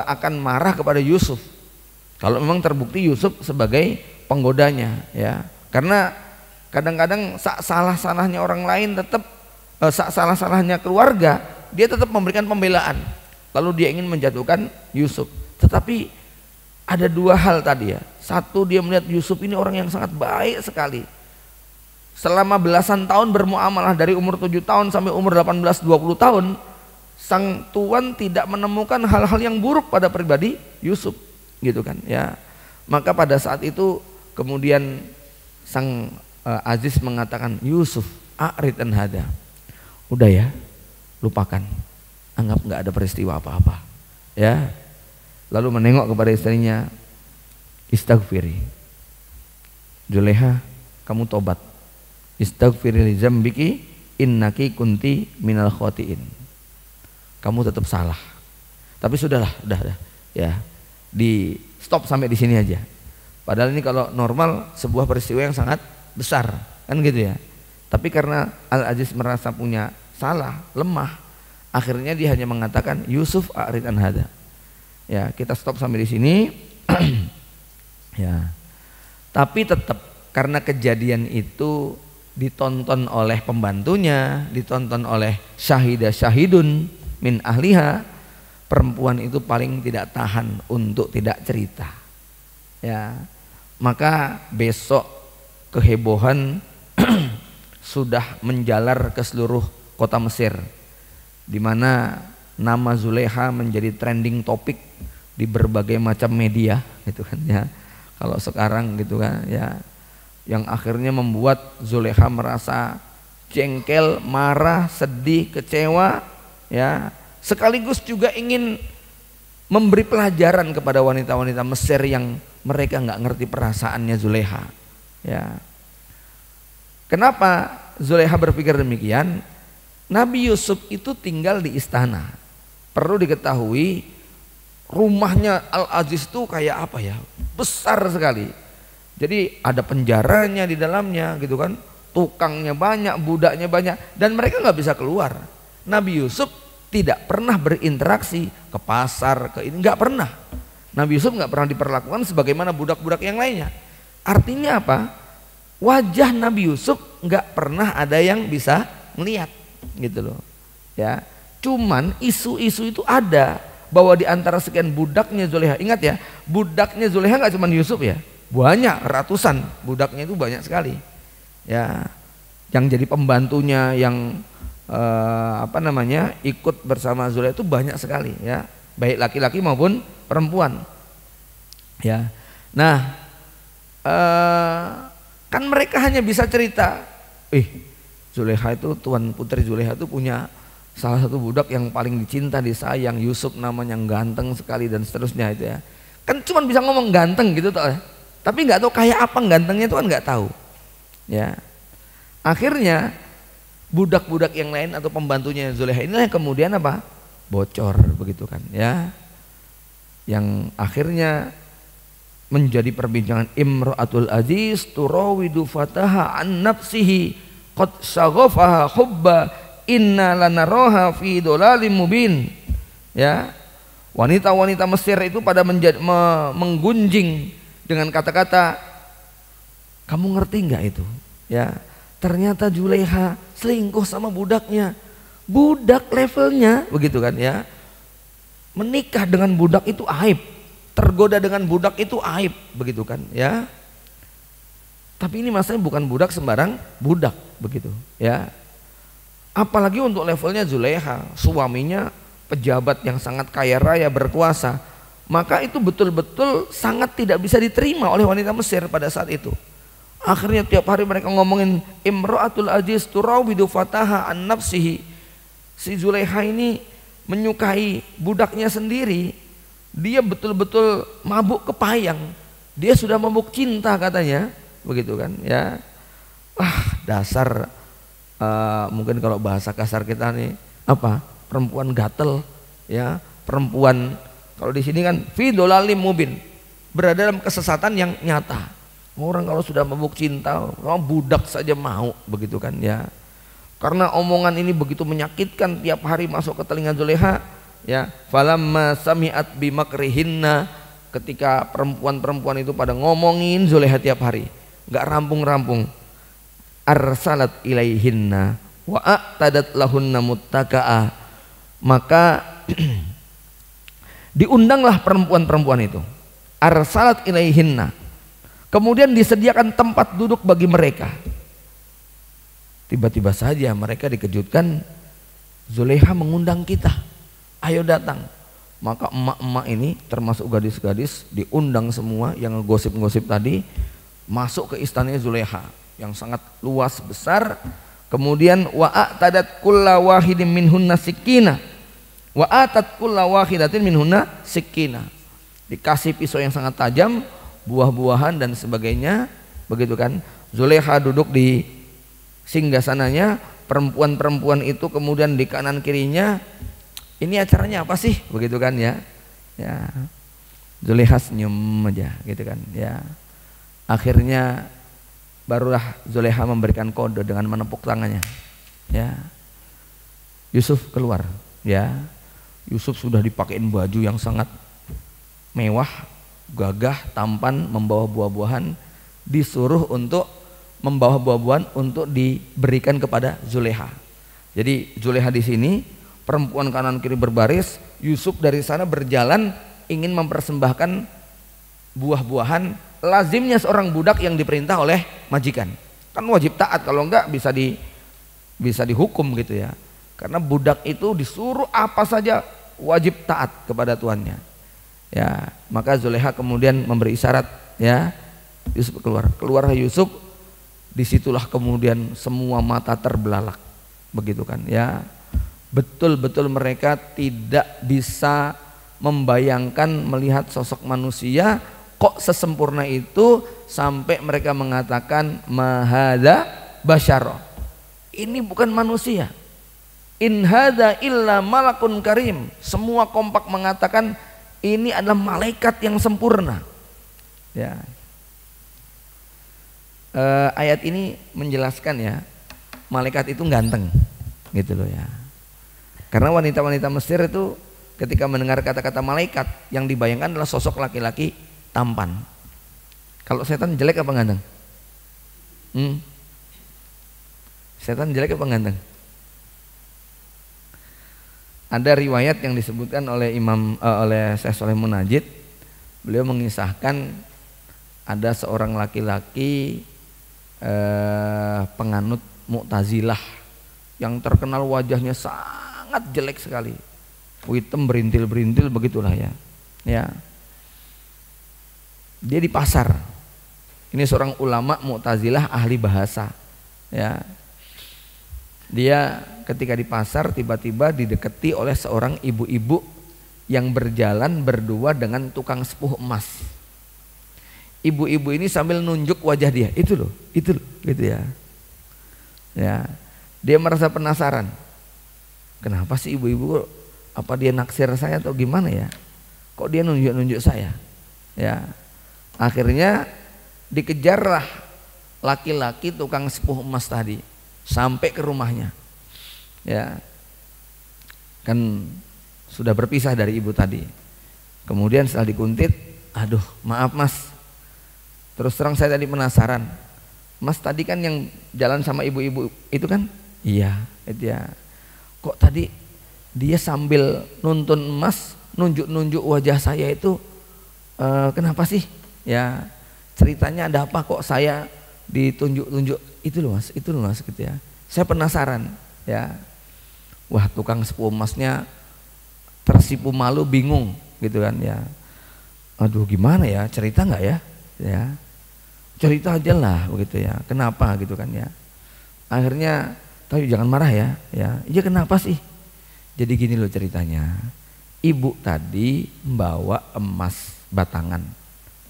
akan marah kepada Yusuf kalau memang terbukti Yusuf sebagai penggodanya ya. Karena kadang-kadang salah-salahnya orang lain tetap salah-salahnya keluarga, dia tetap memberikan pembelaan, lalu dia ingin menjatuhkan Yusuf. Tetapi ada dua hal tadi ya. Satu, dia melihat Yusuf ini orang yang sangat baik sekali. Selama belasan tahun bermuamalah, dari umur 7 tahun sampai umur 18-20 tahun, sang tuan tidak menemukan hal-hal yang buruk pada pribadi Yusuf, gitu kan ya. Maka pada saat itu kemudian sang Aziz mengatakan, Yusuf a'rid an hada. Udah ya, lupakan, anggap nggak ada peristiwa apa-apa ya. Lalu menengok kepada istrinya, istaghfiri Zulekha, kamu tobat, istaghfiri li dzambiki innaki kunti minal khotiin. Kamu tetap salah, tapi sudahlah, udah ya, di stop sampai di sini aja. Padahal ini kalau normal sebuah peristiwa yang sangat besar kan gitu ya. Tapi karena Al-Aziz merasa punya salah, lemah, akhirnya dia hanya mengatakan Yusuf a'rid an hada. Ya, kita stop sampai di sini. Ya. Tapi tetap karena kejadian itu ditonton oleh pembantunya, ditonton oleh syahidun min ahliha, perempuan itu paling tidak tahan untuk tidak cerita. Ya, maka besok kehebohan sudah menjalar ke seluruh kota Mesir, di mana nama Zulekha menjadi trending topik di berbagai macam media, gitu kan ya. Kalau sekarang gitu kan ya, yang akhirnya membuat Zulekha merasa jengkel, marah, sedih, kecewa, ya, sekaligus juga ingin memberi pelajaran kepada wanita-wanita Mesir yang mereka nggak ngerti perasaannya Zulekha. Ya, kenapa Zulekha berpikir demikian? Nabi Yusuf itu tinggal di istana. Perlu diketahui rumahnya Al-Aziz itu kayak apa ya? Besar sekali. Jadi ada penjaranya di dalamnya gitu kan, tukangnya banyak, budaknya banyak, dan mereka nggak bisa keluar. Nabi Yusuf tidak pernah berinteraksi ke pasar, ke ini nggak pernah. Nabi Yusuf nggak pernah diperlakukan sebagaimana budak-budak yang lainnya. Artinya apa? Wajah Nabi Yusuf nggak pernah ada yang bisa melihat, gitu loh. Ya, cuman isu-isu itu ada bahwa di antara sekian budaknya Zulekha, ingat ya, budaknya Zulekha nggak cuma Yusuf ya. Banyak, ratusan budaknya itu banyak sekali ya, yang jadi pembantunya, yang ikut bersama Zulekha itu banyak sekali ya, baik laki-laki maupun perempuan ya. Nah kan mereka hanya bisa cerita, Zulekha itu, tuan putri Zulekha itu punya salah satu budak yang paling dicinta, disayang, Yusuf namanya, ganteng sekali dan seterusnya itu ya. Kan cuma bisa ngomong ganteng gitu toh ya. Tapi nggak tahu kayak apa gantengnya itu kan nggak tahu. Ya, akhirnya budak-budak yang lain atau pembantunya Zulekha inilah yang kemudian apa? Bocor begitu kan ya. Yang akhirnya menjadi perbincangan, Imra'atul Aziz turawidu fataha an nafsihi qad syaghafaha hubba inna lanaraha fi dhalalim mubin. Ya, wanita-wanita Mesir itu pada menggunjing dengan kata-kata, kamu ngerti nggak itu? Ya, ternyata Zulekha selingkuh sama budaknya, budak levelnya, begitu kan ya. Menikah dengan budak itu aib, tergoda dengan budak itu aib, begitu kan ya. Tapi ini masalahnya bukan budak sembarang budak, begitu ya. Apalagi untuk levelnya Zulekha, suaminya pejabat yang sangat kaya raya, berkuasa. Maka itu betul-betul sangat tidak bisa diterima oleh wanita Mesir pada saat itu. Akhirnya tiap hari mereka ngomongin Imra'atul Aziz turawidu fataha an nafsihi. Si Zulekha ini menyukai budaknya sendiri. Dia betul-betul mabuk kepayang. Dia sudah mabuk cinta katanya, begitu kan ya. Dasar mungkin kalau bahasa kasar kita nih apa? Perempuan gatel ya, perempuan. Kalau di sini kan fi dhalalim mubin, berada dalam kesesatan yang nyata. Orang kalau sudah mabuk cinta, budak saja mau, begitu kan ya. Karena omongan ini begitu menyakitkan tiap hari masuk ke telinga Zulekha ya. Falamma sami'at bimakrihinna, ketika perempuan-perempuan itu pada ngomongin Zulekha tiap hari, enggak rampung-rampung. Arsalat ilaihinna wa a'tadat lahunna muttaqa'a, maka diundanglah perempuan-perempuan itu, arsalat ilaihinna, kemudian disediakan tempat duduk bagi mereka. Tiba-tiba saja mereka dikejutkan, Zulekha mengundang kita, ayo datang. Maka emak-emak ini termasuk gadis-gadis diundang semua yang ngegosip-ngosip tadi, masuk ke istananya Zulekha yang sangat luas besar. Kemudian wa'atadat kulla wahidin minhunna sikina, wa atat kulla wahidatin minhunna sikina, dikasih pisau yang sangat tajam, buah-buahan dan sebagainya, begitu kan. Zulekha duduk di singgasananya, perempuan-perempuan itu kemudian di kanan kirinya. Ini acaranya apa sih, begitu kan ya. Ya, Zulekha senyum aja, gitu kan ya. Akhirnya barulah Zulekha memberikan kode dengan menepuk tangannya ya. Yusuf keluar ya. Yusuf sudah dipakein baju yang sangat mewah, gagah, tampan, membawa buah-buahan. disuruh untuk membawa buah-buahan untuk diberikan kepada Zulekha. Jadi Zulekha di sini perempuan kanan kiri berbaris, Yusuf dari sana berjalan ingin mempersembahkan buah-buahan. Lazimnya seorang budak yang diperintah oleh majikan kan wajib taat, kalau enggak bisa dihukum gitu ya. Karena budak itu disuruh apa saja wajib taat kepada tuannya. Ya, maka Zulekha kemudian memberi isyarat, ya, Yusuf keluar Yusuf. Disitulah kemudian semua mata terbelalak, begitu kan ya. Betul-betul mereka tidak bisa membayangkan melihat sosok manusia kok sesempurna itu, sampai mereka mengatakan mahadza basyara, ini bukan manusia, in hadza illa malakun karim. Semua kompak mengatakan ini adalah malaikat yang sempurna, ya. Ayat ini menjelaskan ya, malaikat itu ganteng gitu loh ya. Karena wanita-wanita Mesir itu ketika mendengar kata-kata malaikat, yang dibayangkan adalah sosok laki-laki tampan. Kalau setan jelek apa ganteng? Setan jelek apa ganteng? Ada riwayat yang disebutkan oleh oleh Syekh Shalih Munajjid. Beliau mengisahkan ada seorang laki-laki penganut Mu'tazilah yang terkenal wajahnya sangat jelek sekali, hitam berintil-berintil begitulah ya. Ya, dia di pasar. Ini seorang ulama Mu'tazilah ahli bahasa. Ya, dia ketika di pasar tiba-tiba didekati oleh seorang ibu-ibu yang berjalan berdua dengan tukang sepuh emas. Ibu-ibu ini sambil nunjuk wajah dia, itu loh, gitu ya. Ya, dia merasa penasaran. Kenapa sih ibu-ibu, apa dia naksir saya atau gimana ya? Kok dia nunjuk-nunjuk saya? Ya, akhirnya dikejarlah laki-laki tukang sepuh emas tadi sampai ke rumahnya. Ya, kan sudah berpisah dari ibu tadi. Kemudian setelah dikuntit, aduh maaf mas, terus terang saya tadi penasaran, mas tadi kan yang jalan sama ibu-ibu itu kan? Iya, itu ya. Kok tadi dia sambil nuntun mas, nunjuk-nunjuk wajah saya itu, kenapa sih? Ya, ceritanya ada apa kok saya ditunjuk-tunjuk? Itu loh mas gitu ya. Saya penasaran, ya. Wah, tukang sepuh emasnya tersipu malu, bingung gitu kan ya. Aduh gimana ya, cerita nggak ya? Ya, cerita aja lah begitu ya. Kenapa gitu kan ya? Akhirnya, tapi jangan marah ya. Ya, iya kenapa sih? Jadi gini loh ceritanya. Ibu tadi membawa emas batangan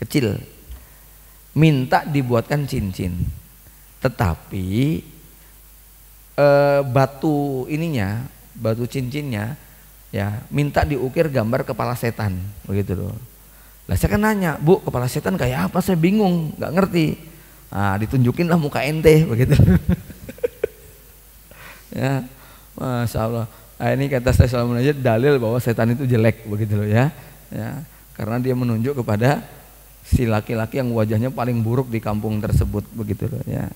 kecil, minta dibuatkan cincin, tetapi batu ininya, batu cincinnya, ya minta diukir gambar kepala setan, begitu loh. Lah saya kan nanya, bu kepala setan kayak apa? Saya bingung, nggak ngerti. Nah, ditunjukin lah muka ente, begitu. Ya, masya Allah. Nah, ini kata saya selalu aja dalil bahwa setan itu jelek, begitu loh ya. Ya, karena dia menunjuk kepada si laki-laki yang wajahnya paling buruk di kampung tersebut, begitu loh ya.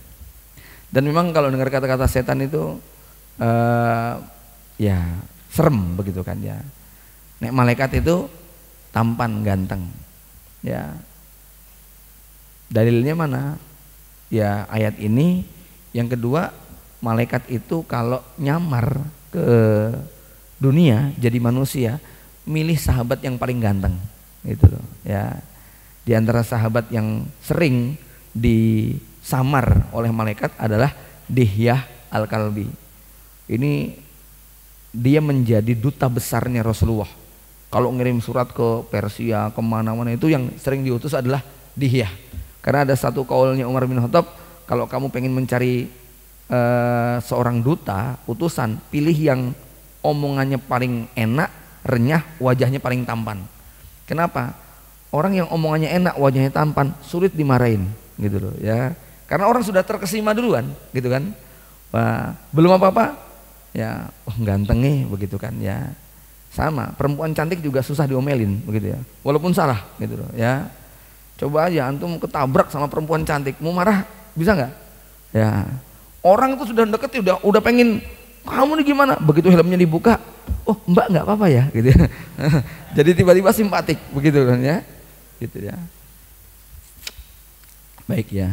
Dan memang kalau dengar kata-kata setan itu ya serem begitu kan ya. Nek malaikat itu tampan ganteng ya. Dalilnya mana? Ya ayat ini. Yang kedua, malaikat itu kalau nyamar ke dunia jadi manusia, milih sahabat yang paling ganteng gitu loh ya. Di antara sahabat yang sering disamar oleh malaikat adalah Dihyah Al-Kalbi. Ini dia menjadi duta besarnya Rasulullah. Kalau ngirim surat ke Persia, kemana-mana itu yang sering diutus adalah Dihyah. Karena ada satu kaulnya Umar bin Khattab, kalau kamu pengen mencari seorang duta, utusan, pilih yang omongannya paling enak, renyah, wajahnya paling tampan. Kenapa? Orang yang omongannya enak, wajahnya tampan, sulit dimarahin, gitu loh ya. Karena orang sudah terkesima duluan, gitu kan. Wah, belum apa-apa, ya, oh ganteng nih, begitu kan ya. Sama, perempuan cantik juga susah diomelin, begitu ya. Walaupun salah, gitu loh ya. Coba aja antum ketabrak sama perempuan cantik, mau marah bisa nggak? Ya, orang itu sudah deket udah pengen, kamu nih gimana? Begitu helmnya dibuka, oh mbak nggak apa-apa ya, gitu ya. Jadi tiba-tiba simpatik, begitu kan ya, gitu ya. Baik ya.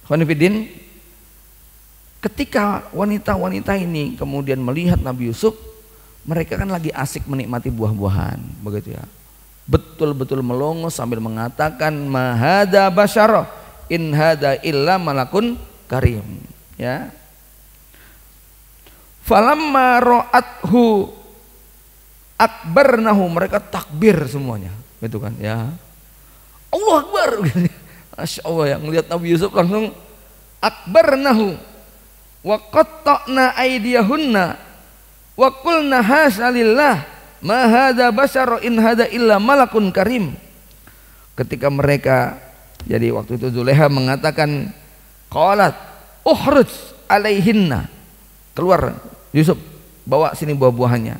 Khonifidin, ketika wanita-wanita ini kemudian melihat Nabi Yusuf, mereka kan lagi asik menikmati buah-buahan, begitu ya. Betul-betul melongo sambil mengatakan mahada basyara in hada illa malakun karim, ya. Falamma ra'athu akbarnahu, mereka takbir semuanya, gitu kan ya. Allah Akbar. Masya Allah ya, ngelihat Nabi Yusuf langsung akbarnahu wa qatta'na aydiyahunna wa qulna hasya lillah ma hadza basyara in hadza illa malakun karim. Ketika mereka, jadi waktu itu Zulaiha mengatakan qalat ukhruj alaihinna, keluar Yusuf, bawa sini buah-buahannya,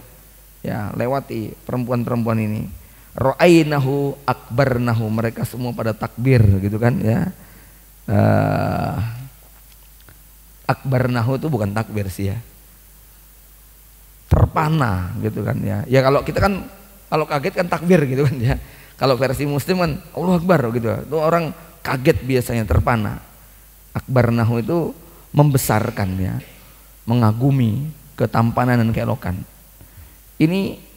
ya, lewati perempuan-perempuan ini. Ra'ainahu akbarnahu, mereka semua pada takbir, gitu kan ya. Akbarnahu itu bukan takbir sih ya, terpana, gitu kan ya. Ya kalau kita kan kalau kaget kan takbir, gitu kan ya. Kalau versi Muslim kan Allahu Akbar, gitu. Itu orang kaget biasanya, terpana. Akbarnahu itu membesarkan ya, mengagumi ketampanan dan keelokan. Ini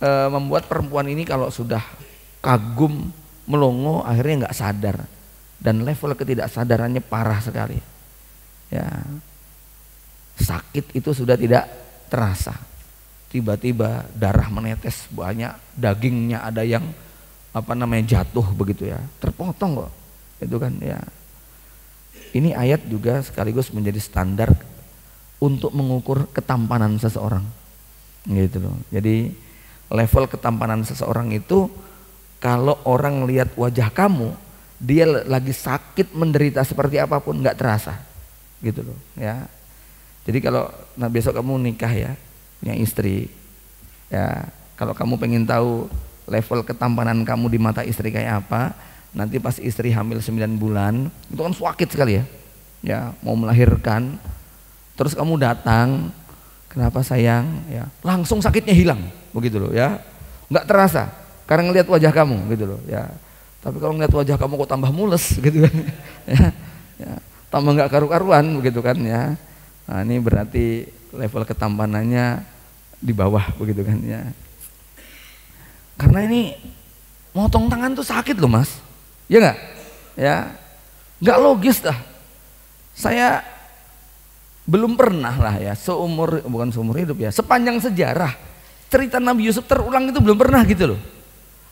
membuat perempuan ini kalau sudah kagum, melongo, akhirnya nggak sadar, dan level ketidaksadarannya parah sekali. Ya, sakit itu sudah tidak terasa. Tiba-tiba darah menetes banyak, dagingnya ada yang jatuh begitu ya, terpotong kok, itu kan ya. Ini ayat juga sekaligus menjadi standar untuk mengukur ketampanan seseorang, gitu loh. Jadi level ketampanan seseorang itu, kalau orang lihat wajah kamu, dia lagi sakit menderita seperti apapun nggak terasa, gitu loh ya. Jadi kalau besok kamu nikah ya, punya istri ya, kalau kamu pengen tahu level ketampanan kamu di mata istri kayak apa, nanti pas istri hamil 9 bulan itu kan sakit sekali ya, ya mau melahirkan, terus kamu datang, kenapa sayang, ya langsung sakitnya hilang, begitu loh ya, nggak terasa karena ngelihat wajah kamu, gitu loh ya. Tapi kalau ngelihat wajah kamu kok tambah mules, gitu kan ya, tambah nggak karu-karuan, begitu kan ya. Nah ini berarti level ketampanannya di bawah, begitu kan ya. Karena ini motong tangan tuh sakit loh mas, ya nggak, ya nggak logis dah. Saya belum pernah lah ya, bukan seumur hidup ya, sepanjang sejarah cerita Nabi Yusuf terulang itu belum pernah, gitu loh.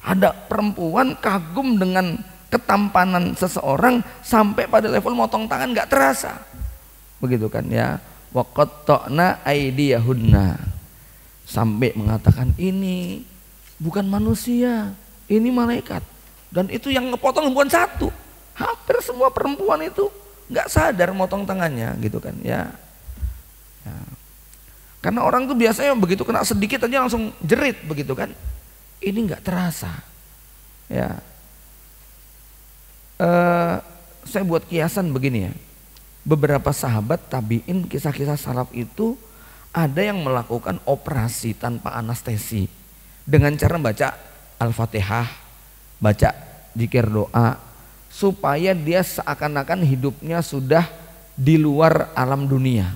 Ada perempuan kagum dengan ketampanan seseorang sampai pada level motong tangan nggak terasa, begitu kan ya. Wa qatta'na aydiyahunna, sampai mengatakan ini bukan manusia, ini malaikat. Dan itu yang ngepotong bukan satu, hampir semua perempuan itu nggak sadar motong tangannya, gitu kan ya. Ya. Karena orang tuh biasanya begitu kena sedikit aja langsung jerit, begitu kan. Ini nggak terasa ya. Saya buat kiasan begini ya, beberapa sahabat tabiin, kisah-kisah salaf itu ada yang melakukan operasi tanpa anestesi dengan cara baca Al-Fatihah, baca zikir doa, supaya dia seakan-akan hidupnya sudah di luar alam dunia.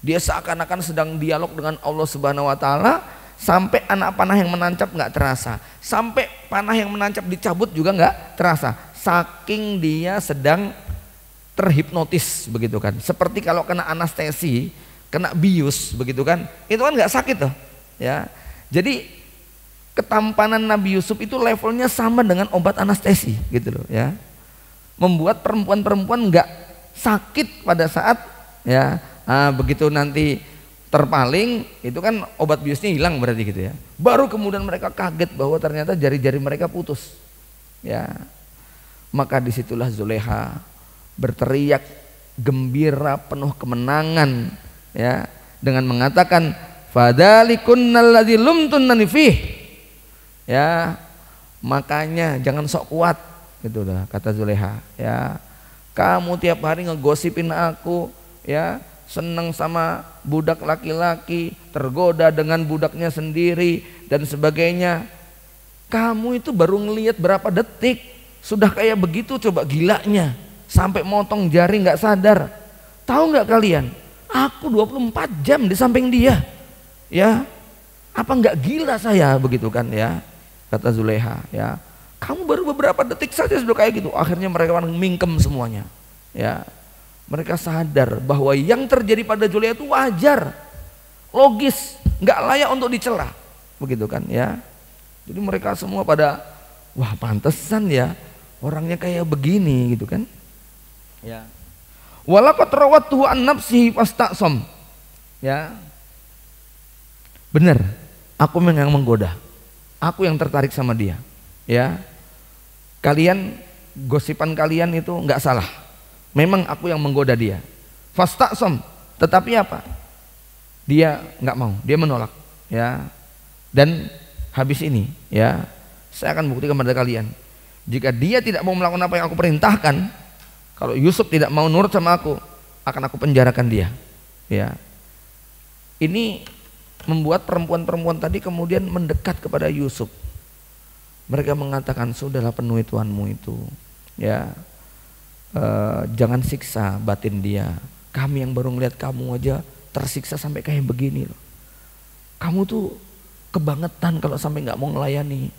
Dia seakan-akan sedang dialog dengan Allah Subhanahu wa taala, sampai anak panah yang menancap nggak terasa, sampai panah yang menancap dicabut juga nggak terasa, saking dia sedang terhipnotis, begitu kan. Seperti kalau kena anestesi, kena bius, begitu kan, itu kan nggak sakit tuh ya. Jadi ketampanan Nabi Yusuf itu levelnya sama dengan obat anestesi, gitu loh ya, membuat perempuan-perempuan nggak sakit pada saat ya begitu nanti terpaling, itu kan obat biusnya hilang berarti, gitu ya. Baru kemudian mereka kaget bahwa ternyata jari-jari mereka putus ya. Maka disitulah Zulaiha berteriak gembira penuh kemenangan ya, dengan mengatakan fadzalikunnalladzi lumtunnani fih, ya makanya jangan sok kuat, gitu dah kata Zulekha. Ya, kamu tiap hari ngegosipin aku, ya, seneng sama budak laki-laki, tergoda dengan budaknya sendiri dan sebagainya. Kamu itu baru ngelihat berapa detik sudah kayak begitu, coba gilanya, sampai motong jari nggak sadar. Tahu nggak kalian? Aku 24 jam di samping dia. Ya, apa nggak gila saya, begitu kan ya, kata Zulekha. Ya, kamu baru beberapa detik saja sudah kayak gitu. Akhirnya mereka mingkem semuanya. Ya, mereka sadar bahwa yang terjadi pada Zulekha itu wajar, logis, nggak layak untuk dicela, begitu kan ya. Jadi mereka semua pada, wah pantesan ya orangnya kayak begini, gitu kan ya. Walaqad rawattuhu an nafsihi fastaqsam. Ya, benar, aku yang menggoda, aku yang tertarik sama dia. Ya, kalian, gosipan kalian itu nggak salah, memang aku yang menggoda dia. Fastaqsam, tetapi apa? Dia nggak mau, dia menolak. Ya, dan habis ini ya, saya akan buktikan kepada kalian, jika dia tidak mau melakukan apa yang aku perintahkan, kalau Yusuf tidak mau nurut sama aku, akan aku penjarakan dia. Ya, ini membuat perempuan-perempuan tadi kemudian mendekat kepada Yusuf. Mereka mengatakan, sudahlah penuhi tuanmu itu, ya, jangan siksa batin dia. Kami yang baru ngeliat kamu aja tersiksa sampai kayak begini loh. Kamu tuh kebangetan kalau sampai nggak mau ngelayani.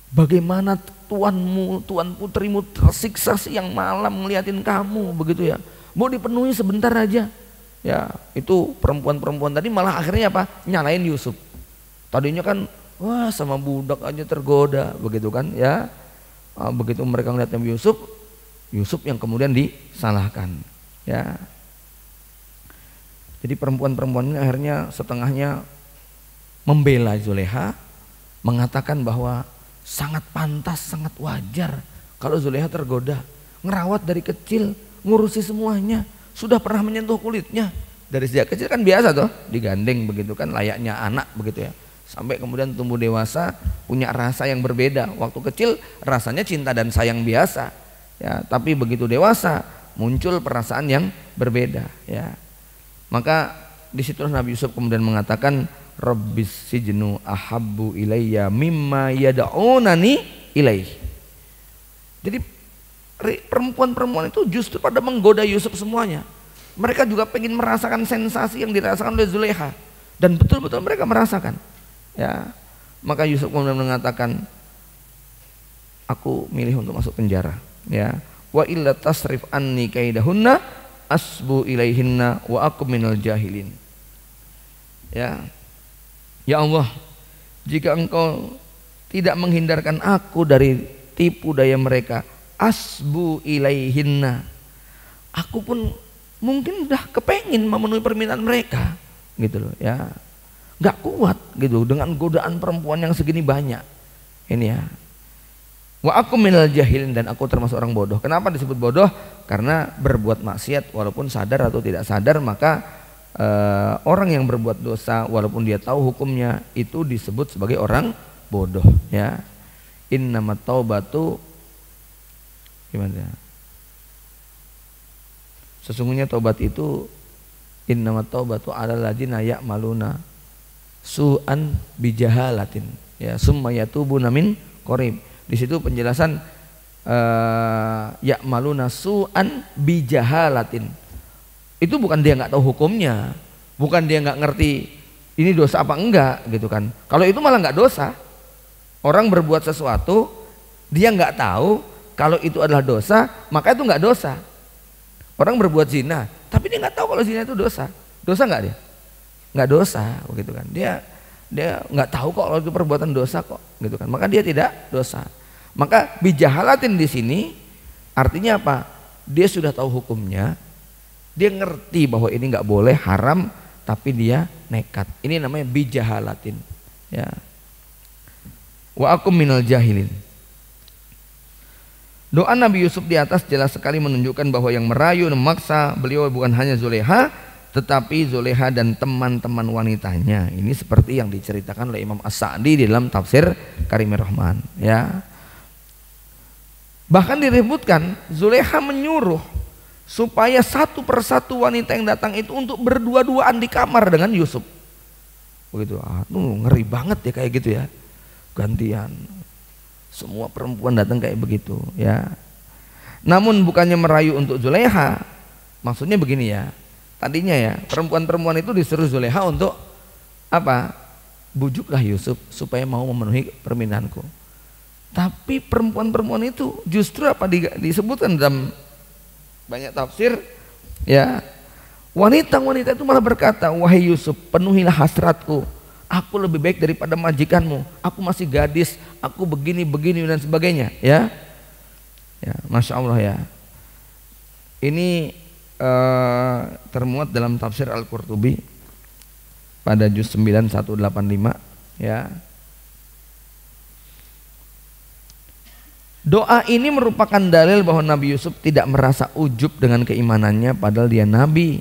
Bagaimana tuanmu, tuan putrimu tersiksa siang malam ngeliatin kamu, begitu ya. Mau dipenuhi sebentar aja. Ya, itu perempuan-perempuan tadi malah akhirnya apa? Nyalain Yusuf. Tadinya kan, wah sama budak aja tergoda, begitu kan ya. Begitu mereka ngeliatnya Yusuf, Yusuf yang kemudian disalahkan. Ya. Jadi perempuan-perempuan ini akhirnya setengahnya membela Zulekha, mengatakan bahwa sangat pantas, sangat wajar kalau Zulekha tergoda, ngerawat dari kecil, ngurusi semuanya, sudah pernah menyentuh kulitnya dari sejak kecil kan biasa toh, digandeng begitu kan, layaknya anak begitu ya, sampai kemudian tumbuh dewasa punya rasa yang berbeda. Waktu kecil rasanya cinta dan sayang biasa ya, tapi begitu dewasa muncul perasaan yang berbeda ya. Maka disitulah Nabi Yusuf kemudian mengatakan, Rabbis sijnu ahabbu ilayya mimma yad'unani ilaih. Jadi perempuan-perempuan itu justru pada menggoda Yusuf semuanya. Mereka juga pengen merasakan sensasi yang dirasakan oleh Zulekha, dan betul-betul mereka merasakan. Ya, maka Yusuf kemudian mengatakan, aku milih untuk masuk penjara. Ya, wa illa tasrif anni kaidahunna asbu ilaihinna wa aku minal jahilin. Ya, ya Allah, jika engkau tidak menghindarkan aku dari tipu daya mereka, asbu ilaihinna, aku pun mungkin udah kepengen memenuhi permintaan mereka, gitu loh ya. Gak kuat gitu dengan godaan perempuan yang segini banyak ini ya. Wa aku minal jahilin, dan aku termasuk orang bodoh. Kenapa disebut bodoh? Karena berbuat maksiat walaupun sadar atau tidak sadar, maka orang yang berbuat dosa walaupun dia tahu hukumnya itu disebut sebagai orang bodoh ya. Innamat taubatu, gimana? Sesungguhnya taubat itu, innamat taubatu alal ladzina ya'maluna su'an bijahalatin ya summa yatubuna min qarib. Di situ penjelasan ya'maluna su'an bijahalatin. Itu bukan dia nggak tahu hukumnya, bukan dia nggak ngerti ini dosa apa enggak gitu kan. Kalau itu malah nggak dosa. Orang berbuat sesuatu dia nggak tahu kalau itu adalah dosa, maka itu nggak dosa. Orang berbuat zina, tapi dia nggak tahu kalau zina itu dosa. Dosa nggak dia? Nggak dosa, begitu kan. Dia nggak tahu kok kalau itu perbuatan dosa kok, gitu kan. Maka dia tidak dosa. Maka bijahalatin di sini artinya apa? Dia sudah tahu hukumnya, dia ngerti bahwa ini nggak boleh, haram, tapi dia nekat. Ini namanya bijahalatin. Ya. Wa akum minal jahilin. Doa Nabi Yusuf di atas jelas sekali menunjukkan bahwa yang merayu dan memaksa beliau bukan hanya Zulekha, tetapi Zulekha dan teman-teman wanitanya. Ini seperti yang diceritakan oleh Imam As-Sa'di di dalam tafsir Karimur Rahman. Ya. Bahkan diributkan, Zulekha menyuruh supaya satu persatu wanita yang datang itu untuk berdua-duaan di kamar dengan Yusuf. Begitu. Ngeri banget ya kayak gitu ya. Gantian. Semua perempuan datang kayak begitu ya. Namun bukannya merayu untuk Zulekha, maksudnya begini ya. Tadinya ya, perempuan-perempuan itu disuruh Zulekha untuk apa? Bujuklah Yusuf supaya mau memenuhi permintaanku. Tapi perempuan-perempuan itu justru apa disebutkan dalam banyak tafsir ya, wanita-wanita itu malah berkata, wahai Yusuf, penuhilah hasratku, aku lebih baik daripada majikanmu, aku masih gadis, aku begini dan sebagainya ya. Ya, Masya Allah ya. Ini termuat dalam tafsir Al-Qurtubi pada juz 9 185 ya. Doa ini merupakan dalil bahwa Nabi Yusuf tidak merasa ujub dengan keimanannya padahal dia nabi.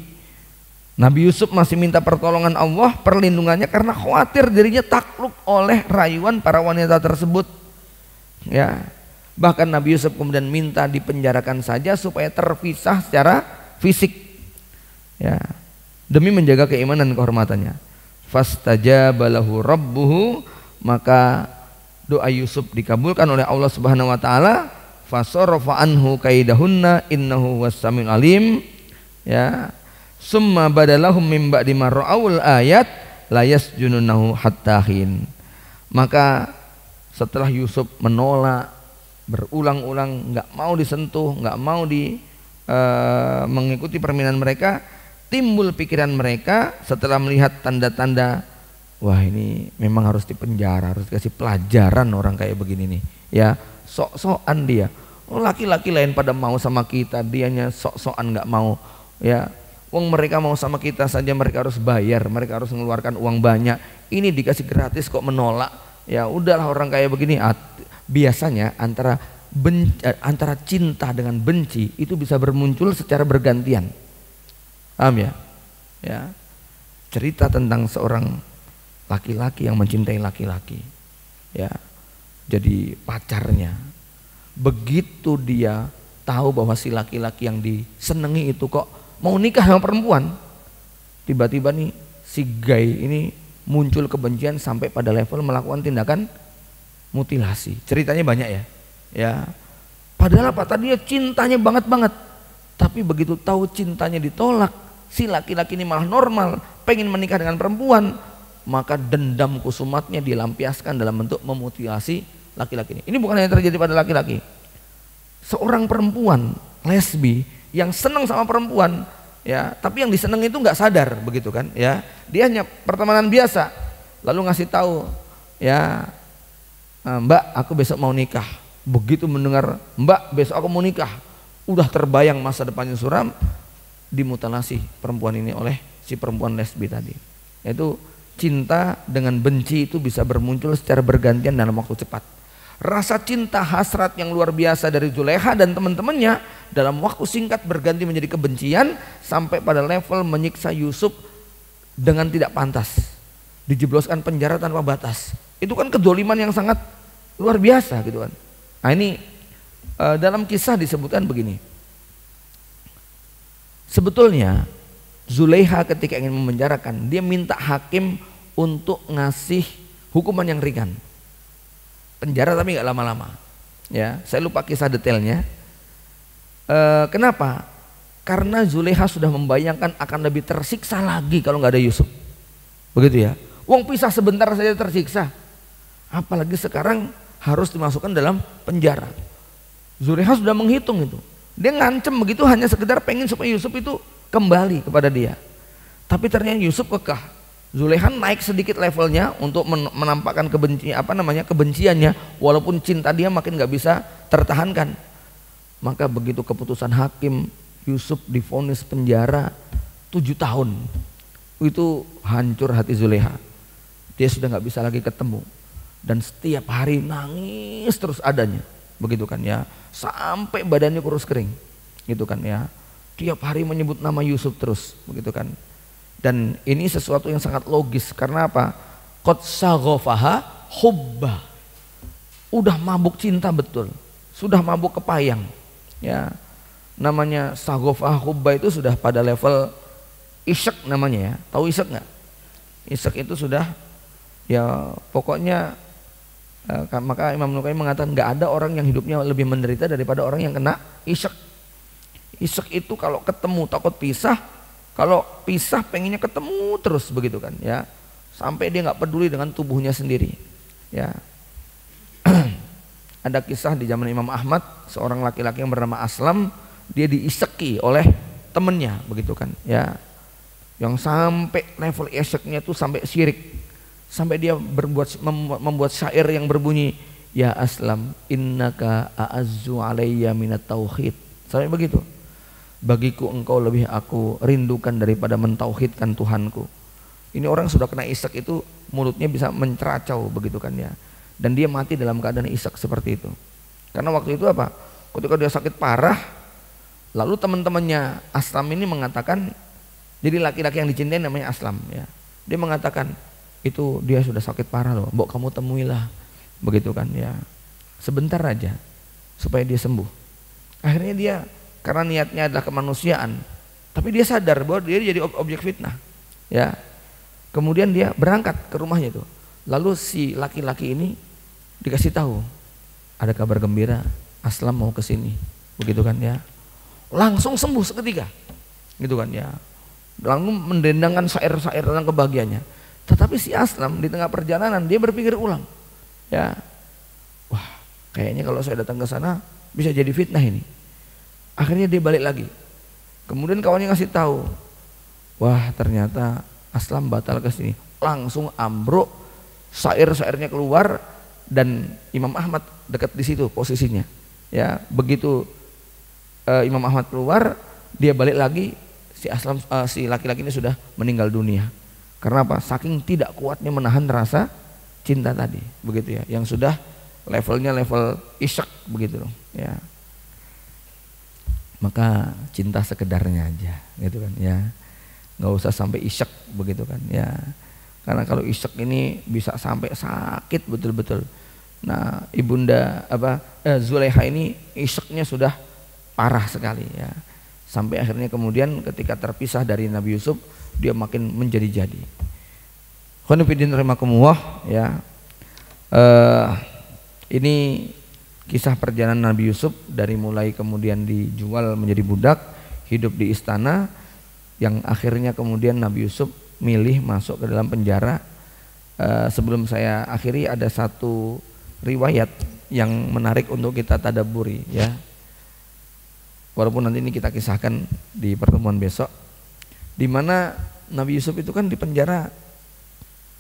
Nabi Yusuf masih minta pertolongan Allah, perlindungannya, karena khawatir dirinya takluk oleh rayuan para wanita tersebut. Ya. Bahkan Nabi Yusuf kemudian minta dipenjarakan saja supaya terpisah secara fisik. Ya. Demi menjaga keimanan dan kehormatannya. Fastajaba lahu rabbuhu, maka doa Yusuf dikabulkan oleh Allah Subhanahu wa taala. Fasarafa anhu kaidahunna innahu was-samiul alim. Ya. Summa badalahum min ba'di ma ra'awul ayat la yasjununahu hatta hin. Maka setelah Yusuf menolak berulang-ulang, enggak mau disentuh, enggak mau mengikuti permintaan mereka, timbul pikiran mereka setelah melihat tanda-tanda, wah ini memang harus dipenjara, harus dikasih pelajaran orang kayak begini nih ya. Sok-sokan dia, laki-laki lain pada mau sama kita, dianya sok-sokan nggak mau ya. Wong mereka mau sama kita saja mereka harus bayar, mereka harus mengeluarkan uang banyak, ini dikasih gratis kok menolak. Ya udahlah, orang kayak begini. Biasanya antara cinta dengan benci itu bisa bermuncul secara bergantian. Paham ya? Ya. Cerita tentang seorang laki-laki yang mencintai laki-laki, ya, jadi pacarnya. Begitu dia tahu bahwa si laki-laki yang disenangi itu kok mau nikah sama perempuan, tiba-tiba nih si gay ini muncul kebencian sampai pada level melakukan tindakan mutilasi. Ceritanya banyak ya. Ya. Padahal apa? Tadinya cintanya banget, tapi begitu tahu cintanya ditolak, si laki-laki ini malah normal, pengen menikah dengan perempuan, maka dendam kusumatnya dilampiaskan dalam bentuk memutilasi laki-laki ini. Ini bukan hanya terjadi pada laki-laki. Seorang perempuan lesbi yang senang sama perempuan, ya, tapi yang diseneng itu nggak sadar, begitu kan? Ya, dia hanya pertemanan biasa, lalu ngasih tahu, ya, Mbak, aku besok mau nikah. Begitu mendengar Mbak besok aku mau nikah, udah terbayang masa depannya suram, dimutilasi perempuan ini oleh si perempuan lesbi tadi. Yaitu cinta dengan benci itu bisa bermuncul secara bergantian dalam waktu cepat. Rasa cinta hasrat yang luar biasa dari Zulekha dan teman-temannya dalam waktu singkat berganti menjadi kebencian sampai pada level menyiksa Yusuf dengan tidak pantas, dijebloskan penjara tanpa batas. Itu kan kedzoliman yang sangat luar biasa gitu kan. Nah ini dalam kisah disebutkan begini, sebetulnya Zulekha ketika ingin memenjarakan, dia minta hakim untuk ngasih hukuman yang ringan, penjara tapi nggak lama-lama. Ya, saya lupa kisah detailnya. Kenapa? Karena Zulekha sudah membayangkan akan lebih tersiksa lagi kalau nggak ada Yusuf. Begitu ya. Wong pisah sebentar saja tersiksa, apalagi sekarang harus dimasukkan dalam penjara. Zulekha sudah menghitung itu. Dia ngancem begitu hanya sekedar pengen supaya Yusuf itu kembali kepada dia. Tapi ternyata Yusuf kekeh. Zulekha naik sedikit levelnya untuk menampakkan kebenciannya, walaupun cinta dia makin nggak bisa tertahankan. Maka begitu keputusan hakim, Yusuf divonis penjara 7 tahun. Itu hancur hati Zulekha. Dia sudah nggak bisa lagi ketemu dan setiap hari nangis terus adanya, begitu kan ya, sampai badannya kurus kering, gitu kan ya. Tiap hari menyebut nama Yusuf terus, begitu kan. Dan ini sesuatu yang sangat logis, karena apa? Qad saghafaha hubba. Udah mabuk cinta betul. sudah mabuk kepayang. Ya, namanya saghofah khubba itu sudah pada level isyak namanya ya. Tahu isyak nggak? Isyak itu sudah ya pokoknya maka Imam Nukaim mengatakan nggak ada orang yang hidupnya lebih menderita daripada orang yang kena isyak. Isyak itu kalau ketemu takut pisah, kalau pisah pengennya ketemu terus begitu kan ya, sampai dia nggak peduli dengan tubuhnya sendiri ya. Ada kisah di zaman Imam Ahmad, seorang laki-laki yang bernama Aslam, dia diiseki oleh temennya begitu kan ya, yang sampai level isyaknya tuh sampai syirik. Sampai dia membuat syair yang berbunyi, ya Aslam innaka a'azzu alayya minat tauhid. Sampai begitu. Bagiku engkau lebih aku rindukan daripada mentauhidkan Tuhanku. Ini orang sudah kena isyak itu mulutnya bisa menceracau begitu kan ya. Dan dia mati dalam keadaan isyak seperti itu. Karena waktu itu apa? Ketika dia sakit parah, lalu teman-temannya Aslam ini mengatakan, jadi laki-laki yang dicintai namanya Aslam ya. Dia mengatakan, itu dia sudah sakit parah loh, mbok kamu temuilah begitu kan ya, sebentar aja supaya dia sembuh. Akhirnya dia karena niatnya adalah kemanusiaan, tapi dia sadar bahwa dia jadi objek fitnah ya. Kemudian dia berangkat ke rumahnya itu, lalu si laki-laki ini dikasih tahu ada kabar gembira, Aslam mau ke sini begitu kan ya. Langsung sembuh seketika gitu kan ya, langsung mendendangkan syair-syair tentang kebahagiaannya. Tetapi si Aslam di tengah perjalanan dia berpikir ulang, ya, wah kayaknya kalau saya datang ke sana bisa jadi fitnah ini. Akhirnya dia balik lagi. Kemudian kawannya ngasih tahu, wah ternyata Aslam batal ke sini. Langsung ambruk, syair-syairnya keluar dan Imam Ahmad dekat di situ posisinya. Ya begitu Imam Ahmad keluar, dia balik lagi, si Aslam si laki-laki ini sudah meninggal dunia. Karena apa? Saking tidak kuatnya menahan rasa cinta tadi, begitu ya, yang sudah levelnya level isyak begitu loh, ya. Maka cinta sekedarnya aja, gitu kan, ya, nggak usah sampai isyak begitu kan, ya. Karena kalau isyak ini bisa sampai sakit betul-betul. Nah, ibunda Zulaiha ini isyaknya sudah parah sekali, ya. Sampai akhirnya kemudian ketika terpisah dari Nabi Yusuf, dia makin menjadi-jadi. Khonifidin rahimakumullah ya. Ini kisah perjalanan Nabi Yusuf dari mulai kemudian dijual menjadi budak, hidup di istana, yang akhirnya kemudian Nabi Yusuf milih masuk ke dalam penjara. Sebelum saya akhiri, ada satu riwayat yang menarik untuk kita tadabburi ya. Walaupun nanti ini kita kisahkan di pertemuan besok, di mana Nabi Yusuf itu kan dipenjara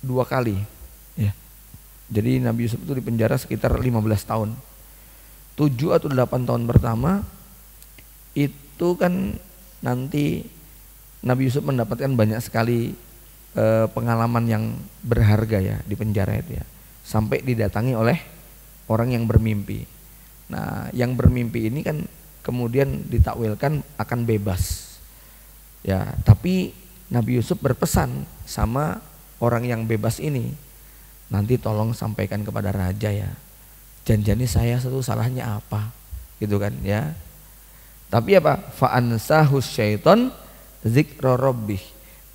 2 kali ya. Jadi Nabi Yusuf itu dipenjara sekitar 15 tahun. 7 atau 8 tahun pertama itu kan nanti Nabi Yusuf mendapatkan banyak sekali pengalaman yang berharga ya di penjara itu ya. Sampai didatangi oleh orang yang bermimpi. Nah, yang bermimpi ini kan kemudian ditakwilkan akan bebas. Ya, tapi Nabi Yusuf berpesan sama orang yang bebas ini, nanti tolong sampaikan kepada raja ya. Janjani saya satu salahnya apa? Gitu kan ya. Tapi apa? Fa'ansahu syaiton dzikra rabbih.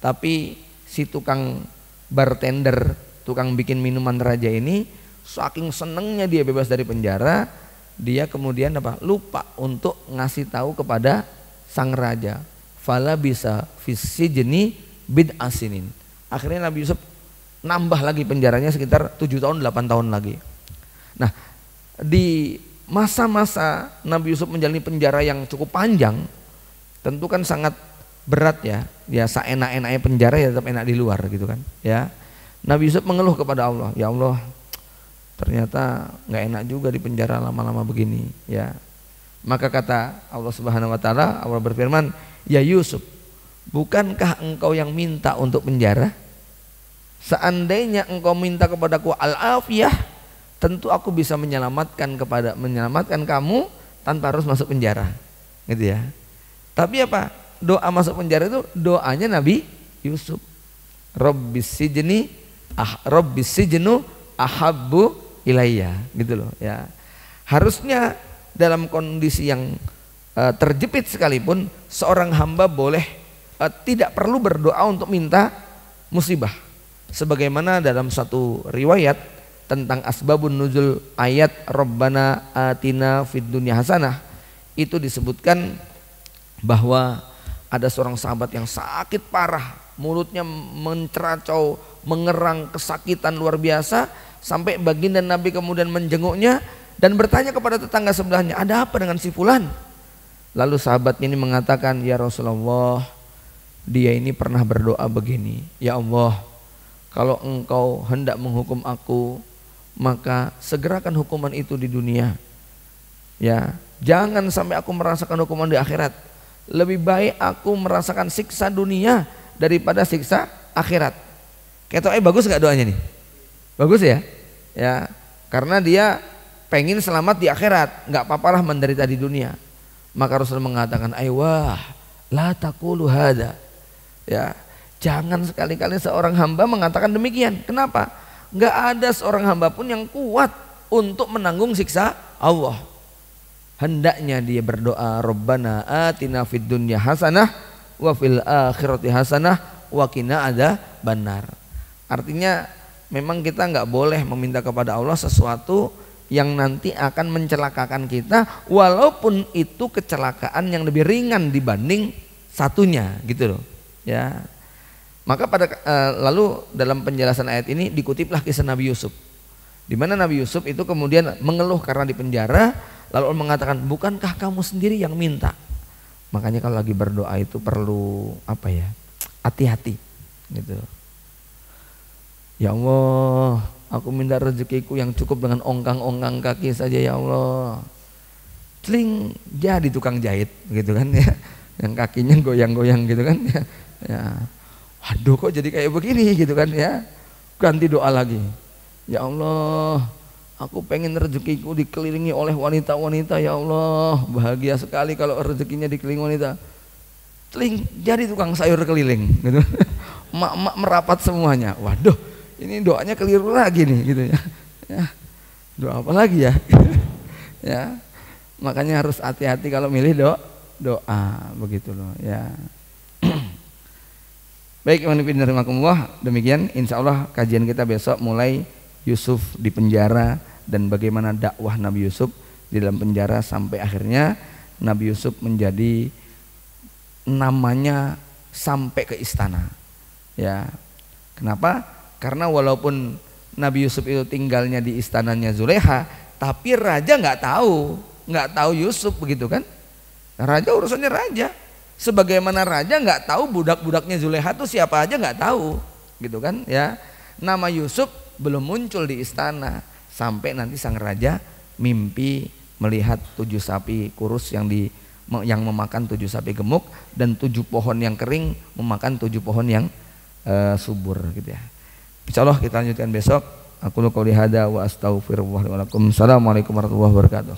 Tapi si tukang bartender, tukang bikin minuman raja ini saking senengnya dia bebas dari penjara, dia kemudian apa? Lupa untuk ngasih tahu kepada sang raja. Fala bisa fisijni bid'asinin. Akhirnya Nabi Yusuf nambah lagi penjaranya sekitar 7 tahun 8 tahun lagi. Nah, di masa-masa Nabi Yusuf menjalani penjara yang cukup panjang, tentu kan sangat berat ya. Ya seenak-enaknya penjara ya tetap enak di luar gitu kan. Ya. Nabi Yusuf mengeluh kepada Allah, ya Allah, ternyata nggak enak juga di penjara lama-lama begini ya. Maka kata Allah Subhanahu wa taala, Allah berfirman, "Ya Yusuf, bukankah engkau yang minta untuk penjara? Seandainya engkau minta kepadaku al-afiyah, tentu aku bisa menyelamatkan kamu tanpa harus masuk penjara." Gitu ya. Tapi apa? Doa masuk penjara itu doanya Nabi Yusuf. Rabbis sijnu ahabbu ilayya, gitu loh ya. Harusnya dalam kondisi yang terjepit sekalipun seorang hamba boleh tidak perlu berdoa untuk minta musibah. Sebagaimana dalam satu riwayat tentang asbabun nuzul ayat Rabbana atina fid dunya hasanah, itu disebutkan bahwa ada seorang sahabat yang sakit parah, mulutnya menceracau, mengerang, kesakitan luar biasa, sampai baginda Nabi kemudian menjenguknya dan bertanya kepada tetangga sebelahnya, ada apa dengan si fulan? Lalu sahabatnya ini mengatakan, ya Rasulullah, dia ini pernah berdoa begini, ya Allah, kalau engkau hendak menghukum aku, maka segerakan hukuman itu di dunia. Ya, jangan sampai aku merasakan hukuman di akhirat. Lebih baik aku merasakan siksa dunia daripada siksa akhirat. Ketoknya bagus gak doanya nih? Bagus ya? Ya, karena dia pengen selamat di akhirat, gak apa-apalah menderita di dunia. Maka Rasul mengatakan, aywah la taqulu hadza. Ya, jangan sekali-kali seorang hamba mengatakan demikian. Kenapa? Gak ada seorang hamba pun yang kuat untuk menanggung siksa Allah. Hendaknya dia berdoa, Rabbana atina fid dunya hasanah wa fil akhirati hasanah wa qina adzabannar. Artinya memang kita nggak boleh meminta kepada Allah sesuatu yang nanti akan mencelakakan kita, walaupun itu kecelakaan yang lebih ringan dibanding satunya, gitu loh. Ya. Maka lalu dalam penjelasan ayat ini dikutiplah kisah Nabi Yusuf, di mana Nabi Yusuf itu kemudian mengeluh karena di penjara, lalu Allah mengatakan, bukankah kamu sendiri yang minta? Makanya kalau lagi berdoa itu perlu hati-hati, gitu. Ya Allah, aku minta rezekiku yang cukup dengan ongkang-ongkang kaki saja ya Allah. Celing, jadi tukang jahit, gitu kan ya, yang kakinya goyang-goyang gitu kan ya. Ya. Waduh, kok jadi kayak begini gitu kan ya. Ganti doa lagi. Ya Allah, aku pengen rezekiku dikelilingi oleh wanita-wanita ya Allah. Bahagia sekali kalau rezekinya dikelilingi wanita. Celing, jadi tukang sayur keliling gitu. Mak-mak merapat semuanya. Waduh, ini doanya keliru lagi nih gitu ya. Ya. Doa apa lagi ya? Ya. Makanya harus hati-hati kalau milih doa begitu loh ya. Baik, demikian insya Allah kajian kita besok mulai Yusuf di penjara dan bagaimana dakwah Nabi Yusuf di dalam penjara sampai akhirnya Nabi Yusuf menjadi namanya sampai ke istana. Ya. Kenapa? Karena walaupun Nabi Yusuf itu tinggalnya di istananya Zulekha, tapi raja nggak tahu Yusuf begitu kan? Raja urusannya raja. Sebagaimana raja nggak tahu budak-budaknya Zulekha itu siapa aja nggak tahu, gitu kan? Ya, nama Yusuf belum muncul di istana sampai nanti sang raja mimpi melihat 7 sapi kurus yang memakan 7 sapi gemuk dan 7 pohon yang kering memakan 7 pohon yang subur, gitu ya. Insyaallah kita lanjutkan besok. Aku qouli hada wa astaghfirullah wa lakum. Assalamualaikum warahmatullahi wabarakatuh.